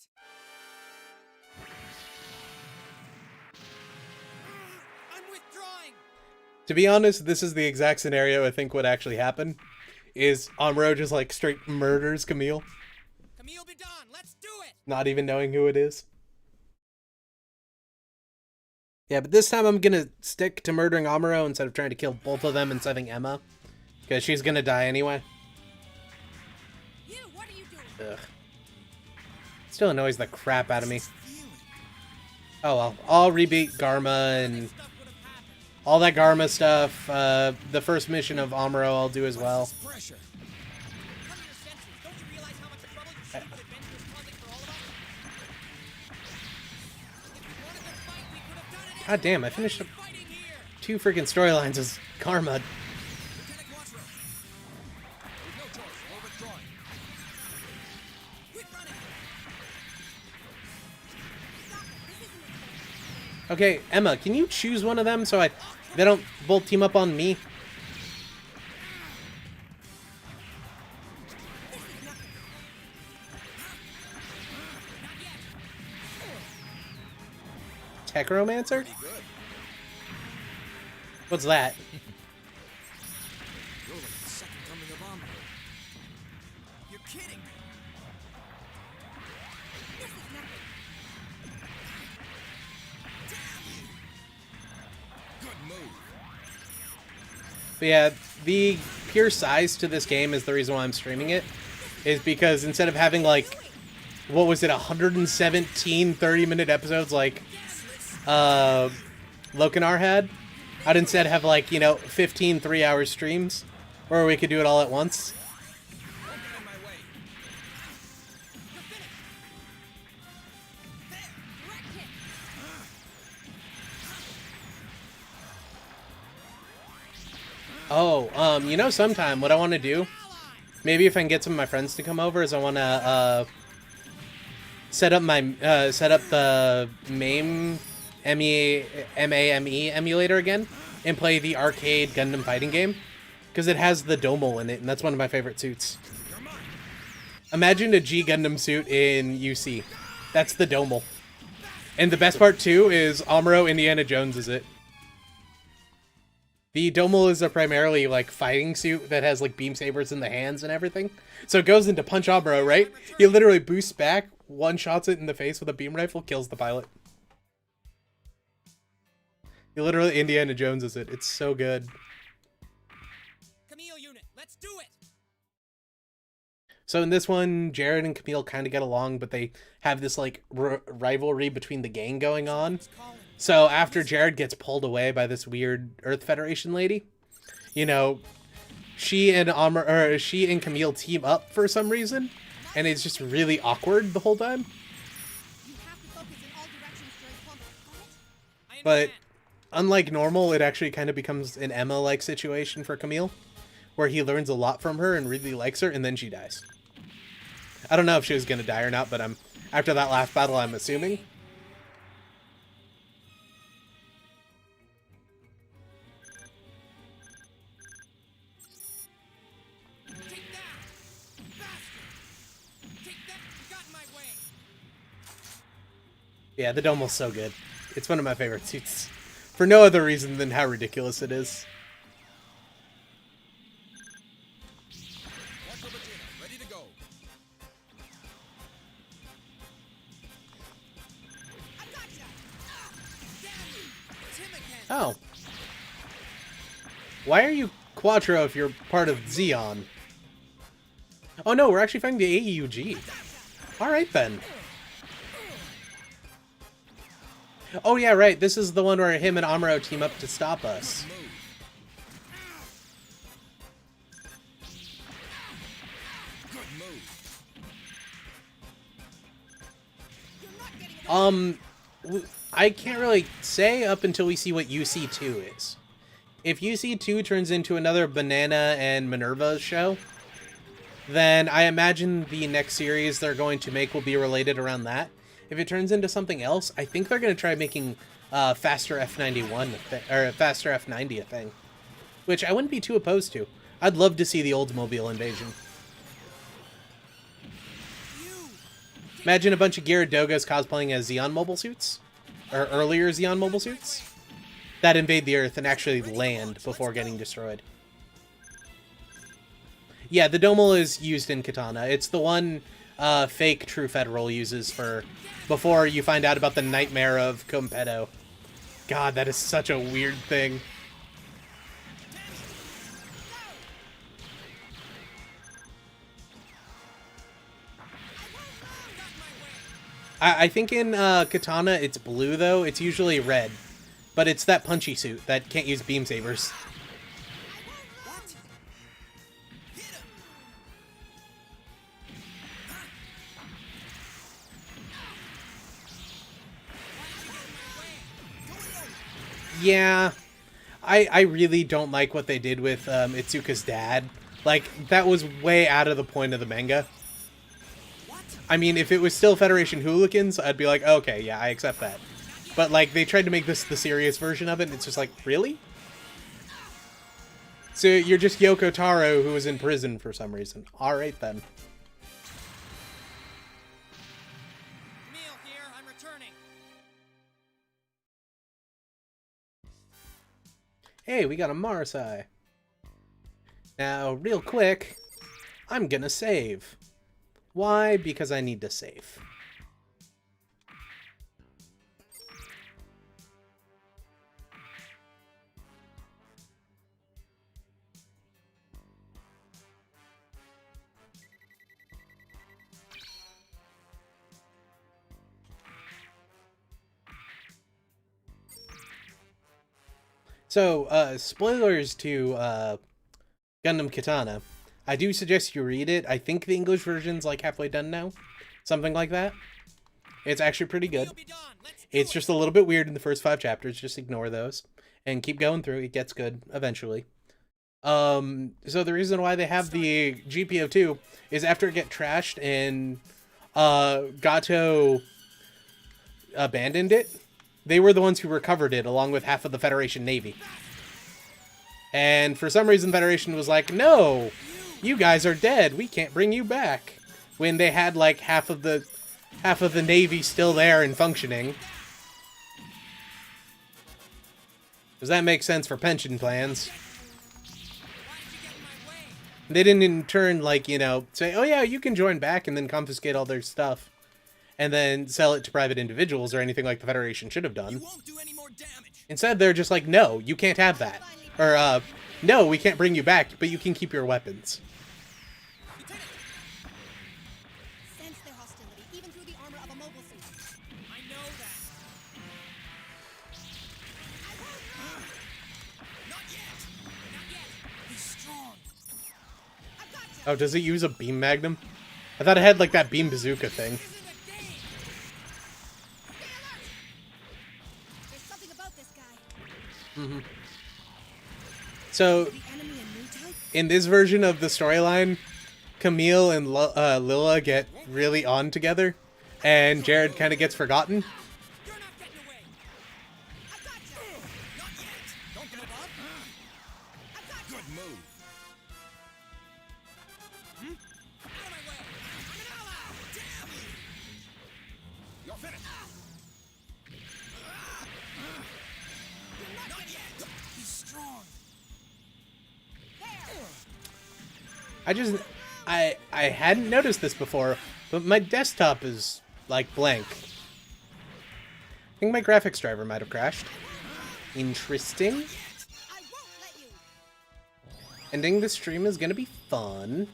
I'm withdrawing. To be honest, this is the exact scenario I think would actually happen. Is Amuro just like straight murders Camille, Camille be done. Let's do it. not even knowing who it is. Yeah, but this time I'm gonna stick to murdering Amuro instead of trying to kill both of them and saving Emma. Because she's gonna die anyway. You, what are you doing? Ugh. Still annoys the crap out of me. Oh well, I'll rebeat Garma and all that Garma stuff. The first mission of Amuro I'll do as well. Pressure. Come to your senses. Don't you realize how much trouble your stupid adventure is causing for all of us? If we wanted to fight, we could have done it. God damn, I finished up Fighting here. 2 freaking storylines as Garma. Lieutenant Quattro. With no choice, we're withdrawing. Quit running. Stop it. This isn't important. Okay, Emma, can you choose one of them so they don't both team up on me? Techromancer? Pretty good. What's that? You're like the second coming of Amuro. You're kidding me. This is nothing. Good move. But yeah, the pure size to this game is the reason why I'm streaming it. Is because instead of having like, what was it, 117 30-minute episodes like Lokinar had, I'd instead have like, 15 3-hour streams where we could do it all at once. Don't get in my way. Direct hit. Oh, sometime what I want to do, maybe if I can get some of my friends to come over, is I want to set up the MAME MAME emulator again and play the arcade Gundam fighting game because it has the Domel in it, and that's one of my favorite suits. Imagine a G Gundam suit in UC. That's the Domel. And the best part too is Amuro Indiana Jones is it. The Domel is a primarily like fighting suit that has like beam sabers in the hands and everything. So it goes into Punch Amuro, right? He literally boosts back, one-shots it in the face with a beam rifle, kills the pilot. He literally Indiana Jones is it. It's so good. Camille unit, let's do it. So in this one, Jared and Camille kind of get along, but they have this like rivalry between the gang going on. So after Jared gets pulled away by this weird Earth Federation lady, she and Camille team up for some reason, and it's just really awkward the whole time. You have to focus in all directions during combat. Got it? But unlike normal, it actually kind of becomes an Emma-like situation for Camille, where he learns a lot from her and really likes her, and then she dies. I don't know if she was gonna die or not, but after that last battle, I'm assuming. Take that! Faster! Take that! You got in my way! Yeah, the Domel's so good. It's one of my favorite suits. For no other reason than how ridiculous it is. Quattro Vegeta, ready to go. I gotcha! Damn you! It's him again! Oh. Why are you Quattro if you're part of Zeon? Oh no, we're actually fighting the AUG. Alright then. Oh yeah, right. This is the one where him and Amuro team up to stop us. Good move. I can't really say up until we see what UC2 is. If UC2 turns into another Banana and Minerva show, then I imagine the next series they're going to make will be related around that. If it turns into something else, I think they're going to try making Faster F91 or Faster F90 a thing, which I wouldn't be too opposed to. I'd love to see the Oldsmobile invasion. Imagine a bunch of Gyaradogas cosplaying as Zeon mobile suits, or earlier Zeon mobile suits, that invade the Earth and actually land before getting destroyed. Yeah, the Domel is used in Katana. It's the one fake True Federal uses for before you find out about the nightmare of Competo. God, that is such a weird thing. I think in Katana it's blue, though. It's usually red. But it's that punchy suit that can't use beam sabers. What? Hit him! Yeah. I really don't like what they did with Itsuka's dad. Like, that was way out of the point of the manga. I mean, if it was still Federation hooligans, I'd be like, okay, yeah, I accept that. But, like, they tried to make this the serious version of it, and it's just like, really? So you're just Yoko Taro, who was in prison for some reason. Alright, then. Camille here, I'm returning. Hey, we got a Marsai. Now, real quick, I'm gonna save. Why? Because I need to save. So, spoilers to Gundam Katana. I do suggest you read it. I think the English version's like halfway done now. Something like that. It's actually pretty good. We'll be done. Let's It's just a little bit weird in the first 5 chapters. Just ignore those. And keep going through. It gets good eventually. So the reason why they have the GPO2 is after it get trashed and Gato abandoned it, they were the ones who recovered it along with half of the Federation Navy. And for some reason, the Federation was like, no, you guys are dead. We can't bring you back. When they had like half of the Navy still there and functioning. Does that make sense for pension plans? They didn't in turn, like, you know, say, oh yeah, you can join back and then confiscate all their stuff. And then sell it to private individuals or anything like the Federation should have done. You won't do any more damage. Instead, they're just like, no, you can't have that. Or, no, we can't bring you back, but you can keep your weapons. Sense their hostility, even through the armor of a mobile suit. I know that. Not yet. Not yet. He's strong. I've got you. Oh, does it use a beam magnum? I thought it had, like, that beam bazooka thing. This isn't a game. Stay alert. There's something about this guy. Mm-hmm. So, The enemy a new type? in this version of the storyline, Camille and Lilla get really on together, and Jared kind of gets forgotten. You're not getting away. I've got you. Not yet. Don't give up. I've got you. Good move. Out of my way. I'm an ally. Damn you. You're finished. Not yet. He's strong. I hadn't noticed this before, but my desktop is, like, blank. I think my graphics driver might have crashed. Interesting. I won't let you. Ending the stream is gonna be fun.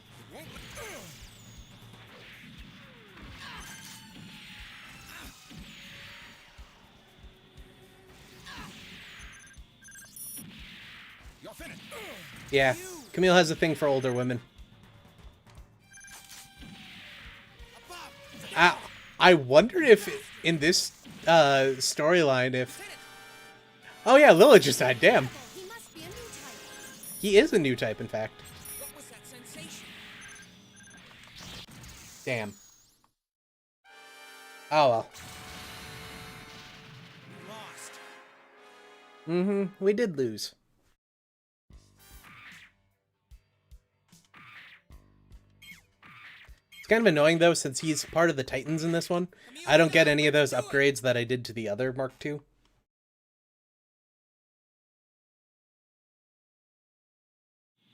You're finished. Yeah, Camille has a thing for older women. I wonder if in this storyline if... Oh yeah, Lilla just died, damn. He must be a new type. He is a new type, in fact. What was that sensation? Damn. Oh well. Lost. Mm-hmm, we did lose. It's kind of annoying, though, since he's part of the Titans in this one. I don't get any of those upgrades that I did to the other Mark II.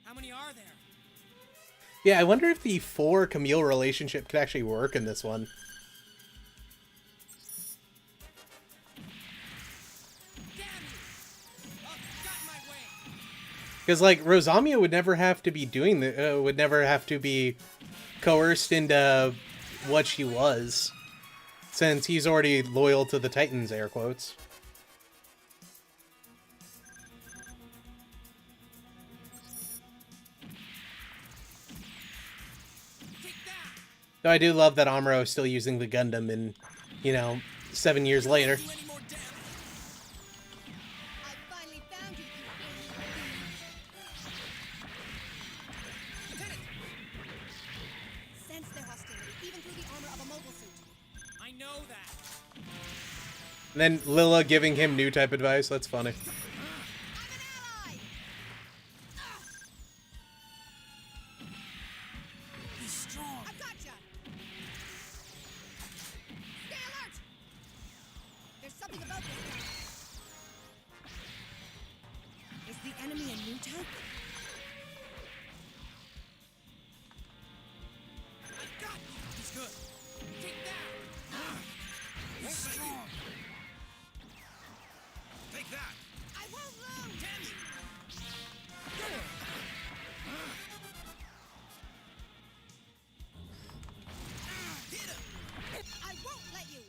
How many are there? Yeah, I wonder if the 4 Camille relationship could actually work in this one. Down. Because, like, Rosamia would never have to be doing the, would never have to be coerced into what she was, since he's already loyal to the Titans, air quotes. Though I do love that Amuro is still using the Gundam in, you know, 7 years later. Do any more damage? I finally found you, Lieutenant, Sense their hostility, even through the armor of a mobile suit. I know that. And then Lilla giving him new type advice, that's funny. I'm an ally! Be strong. I've gotcha! Stay alert! There's something about this guy. Is the enemy a new type? I got you. He's good. Take that. Be strong. Take that. I won't lose! Damn you. Hit him. I won't let you!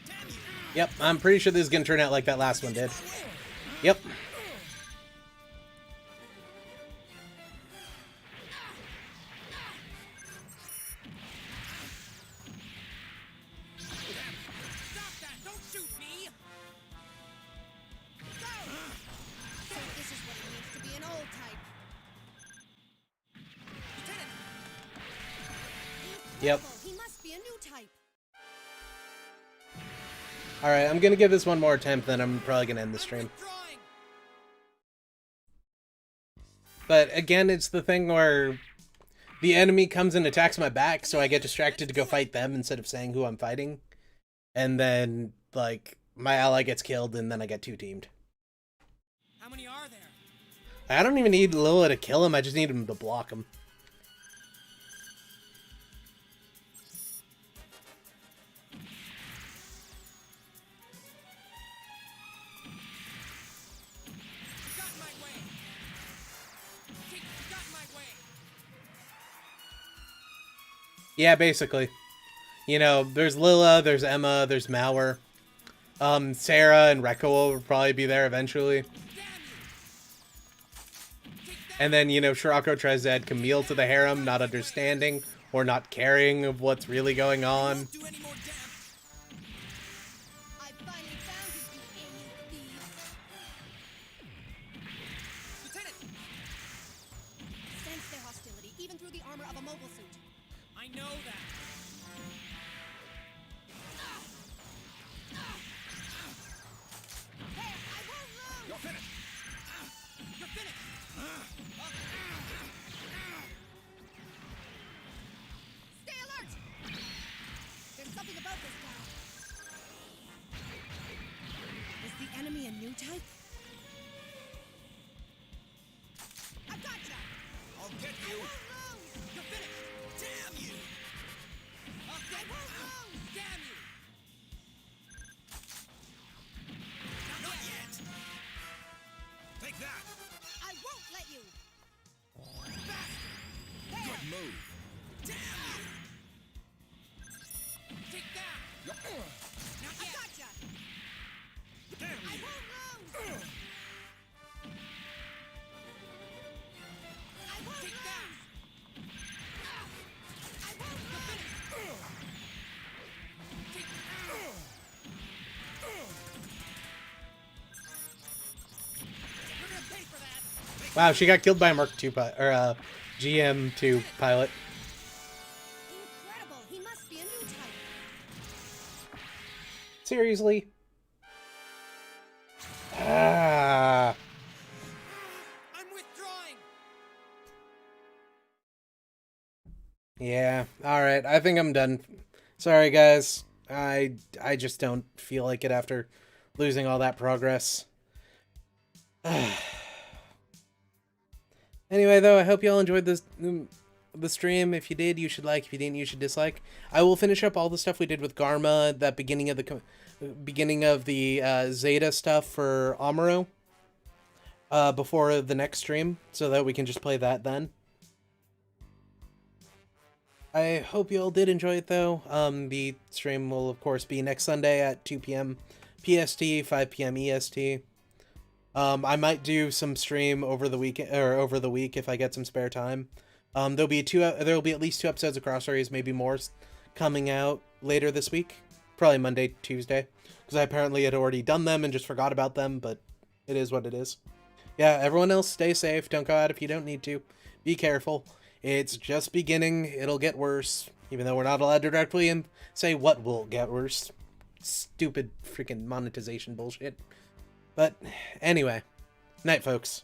Damn you. Yep, I'm pretty sure this is gonna turn out like that last one did. Yep. Stop that. Don't shoot me. Go! So this is what it means to be an old type. Lieutenant, Yep. Incredible, he must be a new type. Alright, I'm gonna give this one more attempt, then I'm probably gonna end the stream. withdrawing. But again, it's the thing where the enemy comes and attacks my back, so I get distracted to go fight them instead of saying who I'm fighting. And then, like, my ally gets killed, and then I get two-teamed. How many are there? I don't even need Lilla to kill him, I just need him to block him. You got in my way. You got in my way. Yeah, basically. You know, there's Lilla, there's Emma, there's Mauer. Sarah and Rekka will probably be there eventually. Damn you. Take that. And then, you know, Shirako tries to add Camille to the harem, not understanding or not caring of what's really going on. Do any more damage. I finally found you, you alien thieves. Lieutenant, Sense their hostility, even through the armor of a mobile suit. I know that. Hey, I won't lose! You're finished. You're finished. Stay alert! There's something about this guy. Is the enemy a new type? I've gotcha! I'll get I you. won't lose! You're finished. Damn you. I'll I get won't lose! Damn you. Not yet. Take that. I won't let you! Good move. Damn you. Take that. Not I yet. gotcha! Damn I you. won't lose! I won't Take lose! that. I won't lose! Take You're gonna pay for that. Wow, she got killed by a Mark II GM2 pilot. Incredible! He must be a new type. Seriously? Ah. I'm withdrawing. Yeah, alright, I think I'm done. Sorry, guys. I just don't feel like it after losing all that progress. Anyway, though, I hope you all enjoyed this the stream. If you did, you should like. If you didn't, you should dislike. I will finish up all the stuff we did with Garma at that beginning of the beginning of the Zeta stuff for Amuro before the next stream, so that we can just play that then. I hope you all did enjoy it, though. The stream will, of course, be next Sunday at 2 p.m. PST, 5 p.m. EST. I might do some stream over the week if I get some spare time. There'll be at least 2 episodes of Cross Stories, maybe more, coming out later this week, probably Monday, Tuesday, because I apparently had already done them and just forgot about them. But it is what it is. Yeah, everyone else, stay safe. Don't go out if you don't need to. Be careful. It's just beginning. It'll get worse, even though we're not allowed to directly say what will get worse. Stupid freaking monetization bullshit. But anyway, night, folks.